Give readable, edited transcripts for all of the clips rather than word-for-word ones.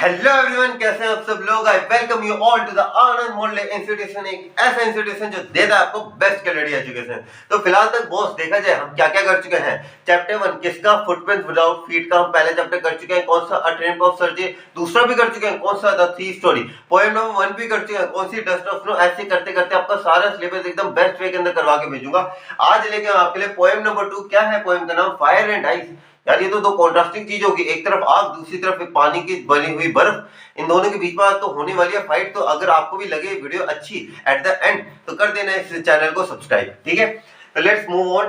Hello everyone, कैसे हैं आप सब लोग। I welcome you all to the Anand model institution, एक ऐसा इंस्टीट्यूशन जो देता है आपको बेस्ट क्वालिटी एजुकेशन। तो फिलहाल तक बॉस देखा जाए हम क्या क्या कर चुके हैं। चैप्टर 1 किसका, फुटप्रिंट विदाउट फीट का हम पहले चैप्टर कर चुके हैं। कौन सा, अ ट्रेन ऑफ सर्जी दूसरा भी कर चुके हैं। कौन सा, the three story. Poem number 1 भी कर चुके हैं। कौन सी, डस्ट ऑफ स्नो। ऐसे करते करते आपका सारा सिलेबस एकदम बेस्ट वे के अंदर करवा के भेजूंगा। आज लेके आपके लिए पोएम नंबर 2। क्या है पोएम का नाम, फायर एंड आइस। यार ये तो दो कॉन्ट्रास्टिंग चीज होगी, एक तरफ आग, दूसरी तरफ पानी की बनी हुई बर्फ। इन दोनों के बीच में तो होने वाली है फाइट। तो अगर आपको भी लगे वीडियो अच्छी एट द एंड तो कर देना इस चैनल को सब्सक्राइब, ठीक है। तो लेट्स मूव ऑन।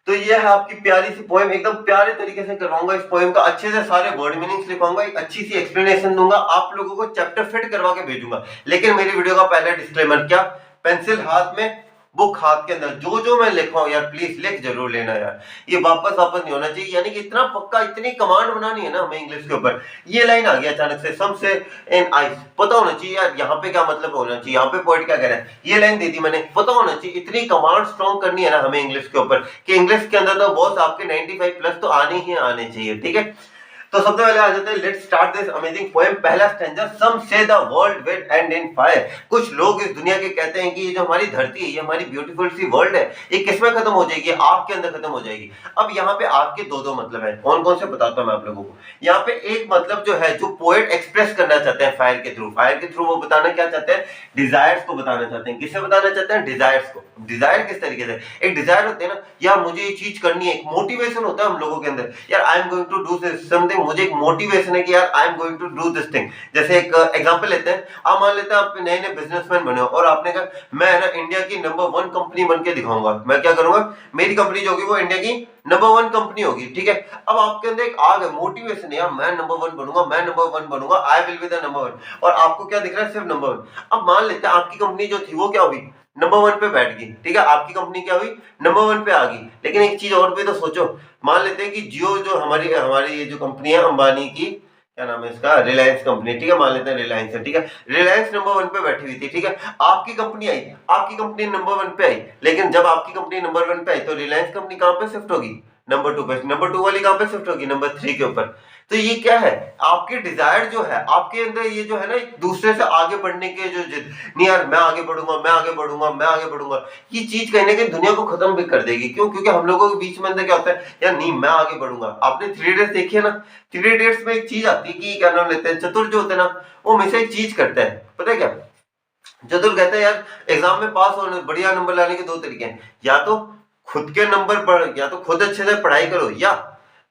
तो ये है आपकी प्यारी सी पोएम, एकदम प्यारे तरीके से करवाऊंगा इस पोएम का। अच्छे से सारे वर्ड मीनिंग्स लिखवाऊंगा, एक अच्छी सी एक्सप्लेनेशन दूंगा, आप लोगों को चैप्टर फिट करवा के भेजूंगा। लेकिन मेरी वीडियो का पहला डिस्क्लेमर, क्या पेंसिल हाथ में, बुक हाथ के अंदर, जो जो मैं लिखवाऊं यार प्लीज लिख जरूर लेना यार। ये वापस वापस नहीं होना चाहिए। यानी कि इतना पक्का, इतनी कमांड बनानी है ना हमें इंग्लिश के ऊपर। ये लाइन आ गया अचानक से, सम से इन आइस, पता होना चाहिए यार यहाँ पे क्या मतलब होना चाहिए, यहाँ पे पोएट क्या कह रहा है। ये लाइन दे दी मैंने, पता होना चाहिए। इतनी कमांड स्ट्रॉन्ग करनी है ना हमें इंग्लिश के ऊपर कि इंग्लिश के अंदर तो बॉस आपके 95 प्लस तो आने ही आने चाहिए, ठीक है। तो सबसे पहले आ जाते हैं, let's start this amazing poem. पहला स्टैंजा, सम से the world will and in fire. कुछ लोग इस दुनिया के कहते हैं कि ये जो हमारी धरती है, ये हमारी ब्यूटीफुल सी वर्ल्ड है, ये किसमें खत्म हो जाएगी, आग के अंदर खत्म हो जाएगी। अब यहाँ पे आग के दो दो मतलब है। कौन कौन से बताता हूं मैं आप लोगों को। यहाँ पे एक मतलब जो है, जो पोएट एक्सप्रेस करना चाहते हैं फायर के थ्रू, फायर के थ्रू वो बताना क्या चाहते हैं, डिजायर्स को बताना चाहते हैं। किससे बताना चाहते हैं, डिजायर्स को। डिजायर किस तरीके से, एक डिजायर होते हैं ना यार, मुझे ये चीज करनी है, एक मोटिवेशन होता है हम लोगों के अंदर। यार I am going to do this something, मुझे एक मोटिवेशन है कि यार I am going to do this thing. जैसे एक एग्जांपल लेते हैं, आप मान लेते हैं आप नए नए बिजनेसमैन बने हो और आपने कहा मैं ना इंडिया की नंबर 1 कंपनी बन के दिखाऊंगा। मैं क्या करूंगा, मेरी कंपनी जो होगी वो इंडिया की नंबर 1 कंपनी होगी, ठीक है। अब आपके अंदर एक आग है, मोटिवेशन है, यार मैं नंबर 1 बनूंगा, मैं नंबर 1 बनूंगा, I will be the number 1। और आपको क्या दिख रहा है, सिर्फ नंबर 1। अब मान लेते हैं आपकी कंपनी जो थी वो क्या हुई, नंबर 1 पे बैठ गई, ठीक है। आपकी कंपनी क्या हुई, नंबर 1 पे आ गई। लेकिन एक चीज और भी तो सोचो, मान लेते हैं कि जियो जो हमारी हमारी ये जो कंपनी है अंबानी की, क्या नाम है इसका, रिलायंस कंपनी, ठीक है। मान लेते हैं रिलायंस है, ठीक है। रिलायंस नंबर 1 पे बैठी हुई थी, ठीक है। आपकी कंपनी आई, आपकी कंपनी नंबर 1 पे आई। लेकिन जब आपकी कंपनी नंबर 1 पे आई तो रिलायंस कंपनी कहां पे शिफ्ट होगी, नंबर 2 पे। नंबर 2 वाली कहां पे शिफ्ट होगी, नंबर 3 के ऊपर। तो ये क्या है, आपके डिजायर जो है, आपके अंदर ये जो है ना एक दूसरे से आगे बढ़ने के जो जिद, नहीं यार मैं आगे बढ़ूंगा, मैं आगे बढ़ूंगा, मैं आगे बढ़ूंगा, ये चीज कहीं ना कहीं दुनिया को खत्म भी कर देगी। क्यों, क्योंकि हम लोगों के बीच में अंदर क्या होता है, यार नहीं मैं आगे बढ़ूंगा। आपने 3 इडियट्स देखी है ना, 3 इडियट्स में एक चीज आती है कि क्या नाम लेते हैं, चतुर जो होते हैं ना, वो हमेशा एक चीज करते हैं, पता है क्या। चतुर कहते हैं यार एग्जाम में पास होने, बढ़िया नंबर लाने के 2 तरीके हैं, या तो खुद के नंबर पर, या तो खुद अच्छे से पढ़ाई करो, या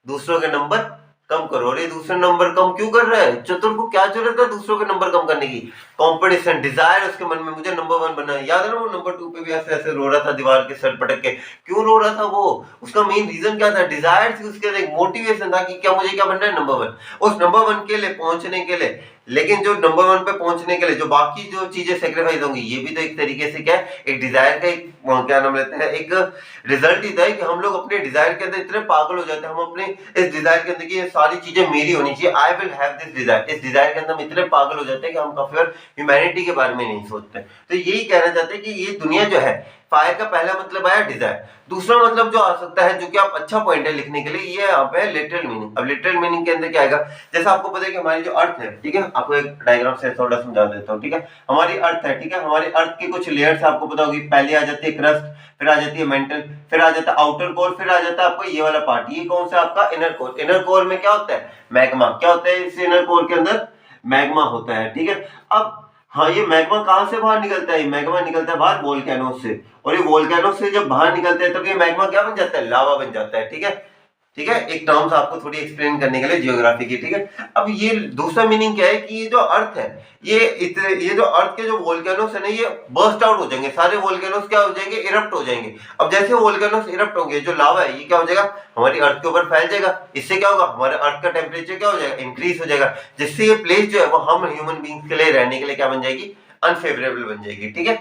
दूसरों के नंबर कम करो। और ये दूसरे नंबर कम क्यों कर रहा है, चतुर को क्या जरूरत है दूसरों के नंबर कम करने की। कंपटीशन, डिजायर उसके मन में, मुझे नंबर 1 बनना है। याद है ना वो नंबर 2 पे भी ऐसे ऐसे रो रहा था दीवार के सर पटक के, क्यों रो रहा था वो, उसका मेन रीजन क्या था, डिजायर थी उसके अंदर, एक मोटिवेशन था कि क्या मुझे क्या बनना है, नंबर 1। उस नंबर 1 के लिए पहुंचने के लिए, लेकिन जो नंबर 1 पे पहुंचने के लिए जो बाकी जो चीजें सेक्रीफाइस होंगी, ये भी तो एक तरीके से क्या है, एक डिजायर का एक क्या नाम लेते हैं, एक रिजल्ट ही था कि हम लोग अपने डिजायर के अंदर इतने पागल हो जाते हैं, हम अपने इस डिजायर के अंदर की ये सारी चीजें मेरी होनी चाहिए, I will have this desire, इस डिजायर के अंदर हम इतने पागल हो जाते हैं कि हम काफी बार ह्यूमैनिटी के बारे में नहीं सोचते। तो यही कहना चाहते हैं कि ये दुनिया जो है, फायर का पहला मतलब आया डिजायर। दूसरा मतलब जो आ सकता है, जो कि आप अच्छा पॉइंट है लिखने के लिए, ये यहाँ पे लिटरल मीनिंग। अब लिटरल मीनिंग के अंदर क्या आएगा, जैसा आपको पता है कि हमारी जो अर्थ है, ठीक है, आपको एक डायग्राम से थोड़ा समझा देता हूँ, ठीक है। हमारी अर्थ है, ठीक है, हमारी अर्थ की कुछ लेयर्स आपको पता होगी। पहले आ जाती है क्रस्ट, फिर आ जाती है मेंटल, फिर आ जाता है आउटर कोर, फिर आ जाता है आपका ये वाला पार्ट। ये कौन सा आपका, इनर कोर। इनर कोर में क्या होता है, मैग्मा। क्या होता है इस इनर कोर के अंदर, मैग्मा होता है, ठीक है। अब हाँ, ये मैग्मा कहां से बाहर निकलता है, मैग्मा निकलता है बाहर वोल्केनो से। और ये वोल्केनो से जब बाहर निकलते हैं तब ये मैग्मा क्या बन जाता है, लावा बन जाता है, ठीक है। ठीक है, एक टर्म्स आपको थोड़ी एक्सप्लेन करने के लिए जियोग्राफी की, ठीक है। अब ये दूसरा मीनिंग क्या है कि ये जो अर्थ है, ये जो अर्थ के जो वोल्केनोस है ना, ये बर्स्ट आउट हो जाएंगे, सारे वोल्केनोस क्या हो जाएंगे, इरप्ट हो जाएंगे। अब जैसे वोल्केनोस इरप्ट होंगे, जो लावा है ये क्या हो जाएगा, हमारी अर्थ के ऊपर फैल जाएगा। इससे क्या होगा, हमारे अर्थ का टेम्परेचर क्या हो जाएगा, इंक्रीज हो जाएगा, जिससे ये प्लेस जो है वो हम ह्यूमन बींग्स के लिए रहने के लिए क्या बन जाएगी, अनफेवरेबल बन जाएगी, ठीक है।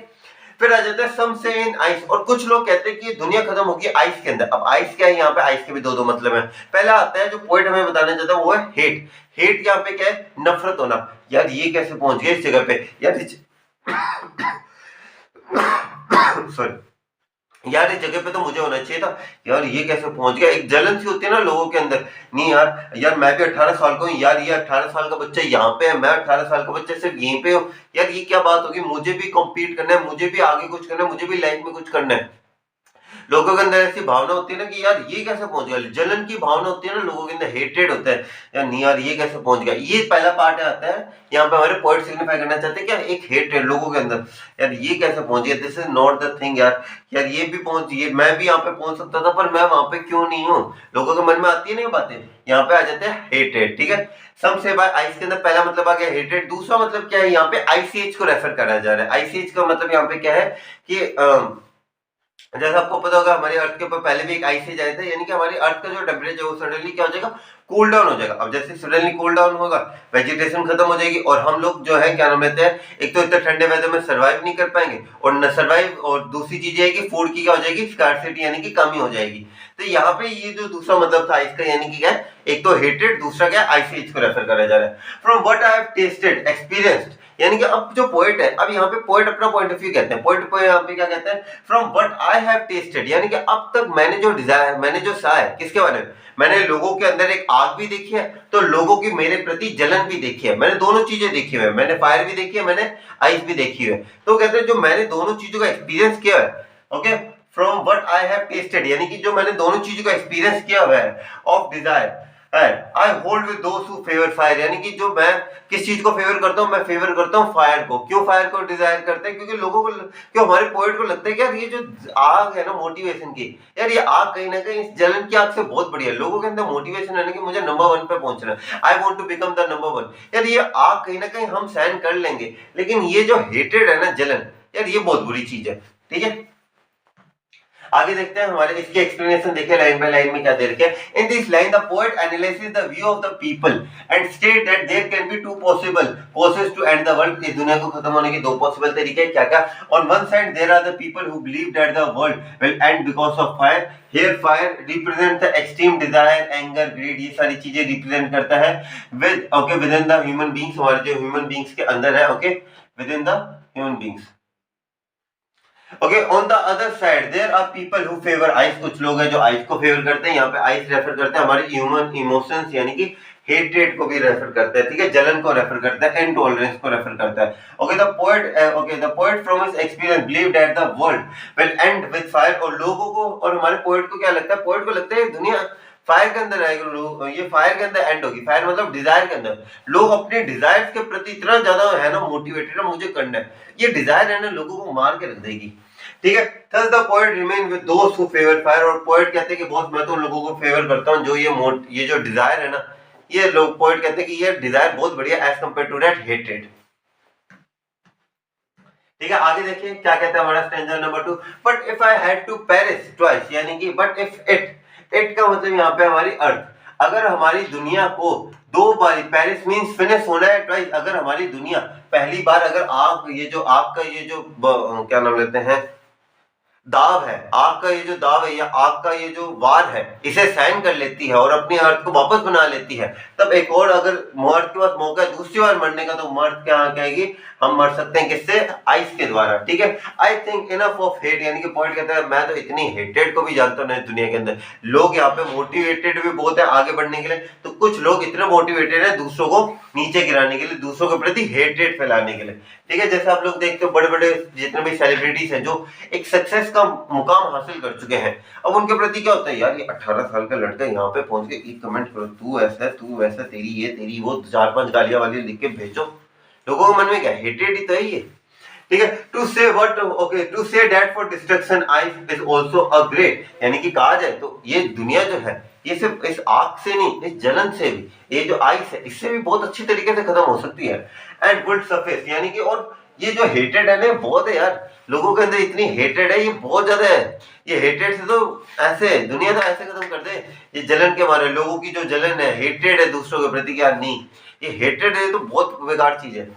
फिर आ जाता है सम से इन आइस। और कुछ लोग कहते हैं कि दुनिया खत्म होगी आइस के अंदर। अब आइस क्या है, यहाँ पे आइस के भी दो दो मतलब है। पहला आता है जो पॉइंट हमें बताना चाहता है वो है हेट। हेट यहाँ पे क्या है, नफरत होना। यार ये कैसे पहुंच गए इस जगह पे, यार सॉरी यार इस जगह पे तो मुझे होना चाहिए था, यार ये कैसे पहुंच गया। एक जलन सी होती है ना लोगों के अंदर, नहीं यार, यार मैं भी 18 साल का हूँ, यार ये 18 साल का बच्चा यहाँ पे है, मैं 18 साल का बच्चा सिर्फ यहीं पे हूँ, यार ये क्या बात होगी। मुझे भी कॉम्पीट करना है, मुझे भी आगे कुछ करना है, मुझे भी लाइफ में कुछ करना है। लोगों के अंदर ऐसी भावना होती है ना कि यार ये कैसे पहुंच गया, जलन की भावना होती है ना लोगों के अंदर, हेटेड होता है, यार नहीं यार ये कैसे पहुंच गया। ये पहला पार्ट आता है, यहाँ पे हमारे पॉइंट सिग्निफाई करना चाहते हैं क्या, एक हेटेड लोगों के अंदर, यार ये कैसे पहुंच गया, this is not the thing यार, यार ये भी पहुंच, ये मैं भी यहाँ पे पहुंच सकता था पर मैं वहां पे क्यों नहीं हूँ। लोगों के मन में आती है ना ये बातें, यहाँ पे आ जाते हैं हेटेड। ठीक है, सम से बाय आइस के अंदर पहला मतलब आ गया हेटेड। दूसरा मतलब क्या है, यहाँ पे आईसीएच को रेफर करा जा रहा है। आईसीएच का मतलब यहाँ पे क्या है कि जैसा आपको पता होगा हमारी अर्थ के ऊपर पहले भी एक आइस एज आया था, यानी कि हमारी अर्थ का जो टेम्परेचर है वो सडनली क्या हो जाएगा, कूल डाउन हो जाएगा। अब जैसे सडनली कूल डाउन होगा, वेजिटेशन खत्म हो जाएगी और हम लोग जो है क्या नाम लेते हैं, एक तो इतने ठंडे वेदर में सर्वाइव नहीं कर पाएंगे और न सर्वाइव, और दूसरी चीज है कि फूड की क्या हो जाएगी, स्कार्सिटी यानी कि कमी हो जाएगी। तो यहाँ पे ये जो दूसरा मतलब था आइस का, यानी कि क्या है, एक तो हेटेड, दूसरा क्या आइस एज को रेफर करा जा रहा है। From what I have tested experienced, यानी कि अब जो पोएट है, अब यहाँ पे पोएट अपना पॉइंट ऑफ व्यू कहते हैं, पोएट को यहाँ पे क्या कहते हैं, from what I have tested, यानी कि अब तक मैंने जो डिजायर, मैंने जो सहा है, किसके बारे में, मैंने लोगों के अंदर एक आग भी देखी है, तो लोगों की मेरे प्रति जलन भी देखी है, मैंने दोनों चीजें देखी हुई है, मैंने फायर भी देखी है, मैंने आइस भी देखी है। तो कहते हैं जो मैंने दोनों चीजों का एक्सपीरियंस किया है, okay, from what I have tested, यानी कि जो मैंने दोनों चीजों का एक्सपीरियंस किया हुआ है, of desire I hold with those who favour fire, यानी कि जो मैं किस चीज को फेवर करता हूँ, मैं फेवर करता हूँ फायर को। क्यों फायर को डिजायर करते हैं, क्योंकि लोगों को, क्यों हमारे पोएट को लगता है कि यार ये जो आग है ना मोटिवेशन की, यार ये आग कहीं ना कहीं इस जलन की आग से बहुत बढ़िया है। लोगों के अंदर मोटिवेशन है ना कि मुझे नंबर 1 पे पहुंचना है, I want to become the number 1, यार ये आग कहीं ना कहीं हम सहन कर लेंगे, लेकिन ये जो हेटेड है ना जलन, यार ये बहुत बुरी चीज है। ठीक है, आगे देखते हैं हमारे इसकी एक्सप्लेनेशन, देखिए लाइन बाय लाइन में क्या दे रखे हैं। In this line the poet analyses the view of the people and state that there can be two possible causes to end the world, इस दुनिया को खत्म होने के दो पॉसिबल तरीके हैं, क्या क्या। On one side there are the people who believe that the world will end because of fire, here fire represent the extreme desire, anger, greed, ये सारी चीजें रिप्रेजेंट करता है with, okay, with in the human beings, हमारे जो human beings के अंदर है, okay, with in the human beings. Okay, on the other side there are people who favour ice, कुछ लोग हैं जो आइस को फेवर करते हैं, यहाँ पे आइस रेफर करते हैं हमारे ह्यूमन इमोशंस, यानी कि हेट्रेड को भी रेफर करता है, ठीक है, जलन को रेफर करता है, इनटॉलरेंस को रेफर करता है। Okay, the poet from his experience believe that the world will and with fire, और लोगों को, और हमारे पोएट को क्या लगता है, पोएट को लगता है दुनिया फायर के अंदर आएगी, लोग ये फायर के अंदर एंड होगी, फायर मतलब डिजायर के अंदर, लोग अपने डिजायर्स के प्रति इतना ज्यादा है ना मोटिवेटेड है, मुझे करना है, ये डिजायर है ना लोगों को मार के रख देगी। ठीक है, thus the poet remain with those who favor fire, और पोएट कहते हैं कि बॉस मैं तो लोगों को फेवर करता हूं जो ये जो डिजायर है ना, ये लोग पोएट कहते हैं कि ये डिजायर बहुत बढ़िया एज कंपेयर टू दैट हेटेड। ठीक है, आगे देखिए क्या कहता है हमारा stanza number 2, but if I had to perish twice, यानी कि बट इफ इट का मतलब यहाँ पे हमारी अर्थ, अगर हमारी दुनिया को दो बार, पेरिस मींस फिनिश होना है, ट्वाइस अगर हमारी दुनिया पहली बार, अगर आग, ये जो आग का ये जो क्या नाम लेते हैं, दाव है, आग का ये जो दाव है या आग का ये जो वार है, इसे सहन कर लेती है और अपनी अर्थ को वापस बना लेती है, तब एक और अगर मर्द के पास मौका है दूसरी बार मरने का, तो मर्द क्या कहेगी, हम मर सकते हैं किससे, आइस के द्वारा। ठीक है, I think enough of hate, यानी कि पॉइंट कहता है मैं तो इतनी हेटेड को भी जानता हूँ दुनिया के अंदर, लोग यहाँ पे मोटिवेटेड भी बहुत है आगे बढ़ने के लिए, तो कुछ लोग इतने मोटिवेटेड है दूसरों को नीचे गिराने के लिए, दूसरों के प्रति हेटेड फैलाने के लिए। ठीक है, जैसे आप लोग देखते हो बड़े बड़े जितने भी सेलिब्रिटीज हैं जो एक सक्सेस का मुकाम हासिल कर चुके हैं, अब उनके प्रति क्या होता है, यार ये 18 साल का लड़का यहाँ पे पहुंच के एक कमेंट करो, तू ऐसा है, तू वैसा, तेरी ये तेरी वो, 4-5 गालियां वाली लिख के भेजो, लोगों के मन में क्या, हेटेड ही तो है ये। ठीक है, to say what, okay, to say that for destruction ice is also a great, यानी कि कहा जाए तो ये दुनिया जो है, ये सिर्फ इस आग से नहीं, इस जलन से भी, ये जो आइस है इससे भी बहुत अच्छी तरीके से खत्म हो सकती है। एंड वुड सरफेस, यानी कि, और ये जो हेटेड है ना बहुत है यार, लोगों के अंदर इतनी हेटेड है, ये बहुत ज्यादा है, ये हेटेड से तो ऐसे दुनिया तो ऐसे खत्म कर दे, ये जलन के मारे लोगों की जो जलन है, हेटेड है दूसरों के प्रति, क्या नहीं, ये हेटेड है तो बहुत बेकार चीज है।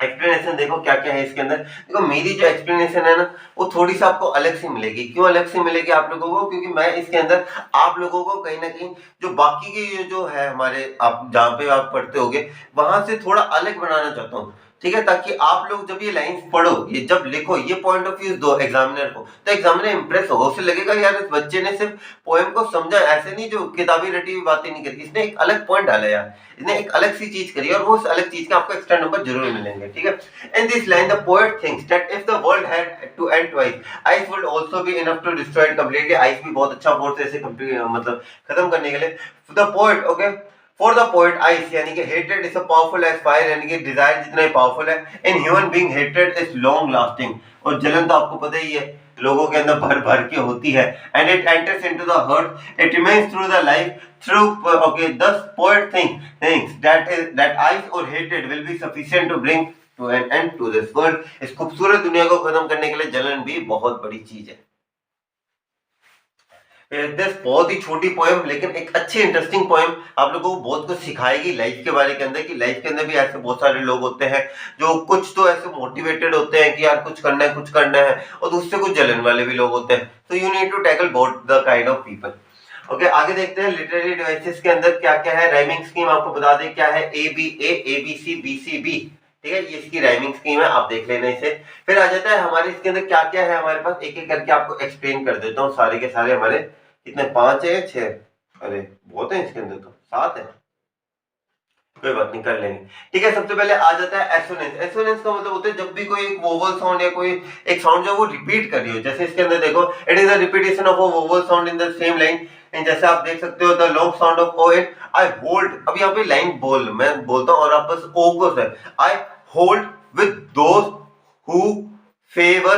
एक्सप्लेनेशन देखो क्या क्या है इसके अंदर, देखो मेरी जो एक्सप्लेनेशन है ना वो थोड़ी सी आपको अलग से मिलेगी। क्यों अलग से मिलेगी आप लोगों को, क्योंकि मैं इसके अंदर आप लोगों को कहीं ना कहीं जो बाकी के ये जो है हमारे, आप जहाँ पे आप पढ़ते होगे वहां से थोड़ा अलग बनाना चाहता हूँ। ठीक है, ताकि आप लोग जब ये लाइंस पढ़ो, ये जब लिखो, ये पॉइंट ऑफ व्यू दो एग्जामिनर को, तो एग्जामिनर इंप्रेस होगा, उसे लगेगा यार इस बच्चे ने सिर्फ पोएम को समझा, ऐसे नहीं जो किताबी रटी हुई बातें नहीं करी, इसने एक अलग पॉइंट डाला यार, इसने एक अलग सी चीज करी और वो उस अलग चीज के आपको एक्स्ट्रा नंबर जरूर मिलेंगे। ठीक है, in this line the poet thinks that if the world had to end twice ice would also be enough to destroy it completely. Ice भी बहुत अच्छा फोर्स है इसे मतलब खत्म करने के लिए। The poet okay for the poet ice यानी कि hatred is powerful as fire, यानी कि डिजायर जितना ही पावरफुल है। In human being hatred is long lasting, और जलन तो आपको पता ही है लोगों के अंदर भर भर के होती है। And it enters into the heart, it remains through the life through okay thus poet thinks that ice और hatred will be sufficient to bring to an end to this world. इस खूबसूरत दुनिया को खत्म करने के लिए जलन भी बहुत बड़ी चीज है। दिस बहुत ही छोटी पोएम लेकिन एक अच्छी इंटरेस्टिंग पोएम आप लोगों को बहुत कुछ सिखाएगी लाइफ के बारे के अंदर, कि लाइफ के अंदर भी ऐसे बहुत सारे लोग होते हैं जो कुछ तो ऐसे मोटिवेटेड होते हैं कि यार कुछ करना है, और दूसरे कुछ जलन वाले भी लोग होते हैं। तो you need to tackle both the kind of people. Okay, आगे देखते हैं लिटरेरी डिवाइसेस के अंदर क्या क्या है। राइमिंग स्कीम आपको बता दें क्या है, A B C B C B. ठीक है, ये इसकी राइमिंग स्कीम है, आप देख लेना इसे। फिर आ जाता है हमारे इसके अंदर क्या क्या है हमारे पास, एक एक करके आपको एक्सप्लेन कर देता हूँ। सारे के सारे हमारे कितने, 5 है 6, अरे बहुत है इसके अंदर, तो 7 है, कोई बात नहीं कर लेंगे। ठीक है, सबसे पहले आ जाता है एसोनेंस। एसोनेंस का मतलब होता है जब भी कोई एक वोवल साउंड या कोई एक साउंड जो वो रिपीट कर रही हो, जैसे इसके अंदर देखो it is a repetition of a vowel sound in the same line. जैसे आप देख सकते हो the long sound of O in I hold. अब यहाँ पे लाइन बोल मैं बोलता हूँ और आप बस ओ को से आई hold with those who favour.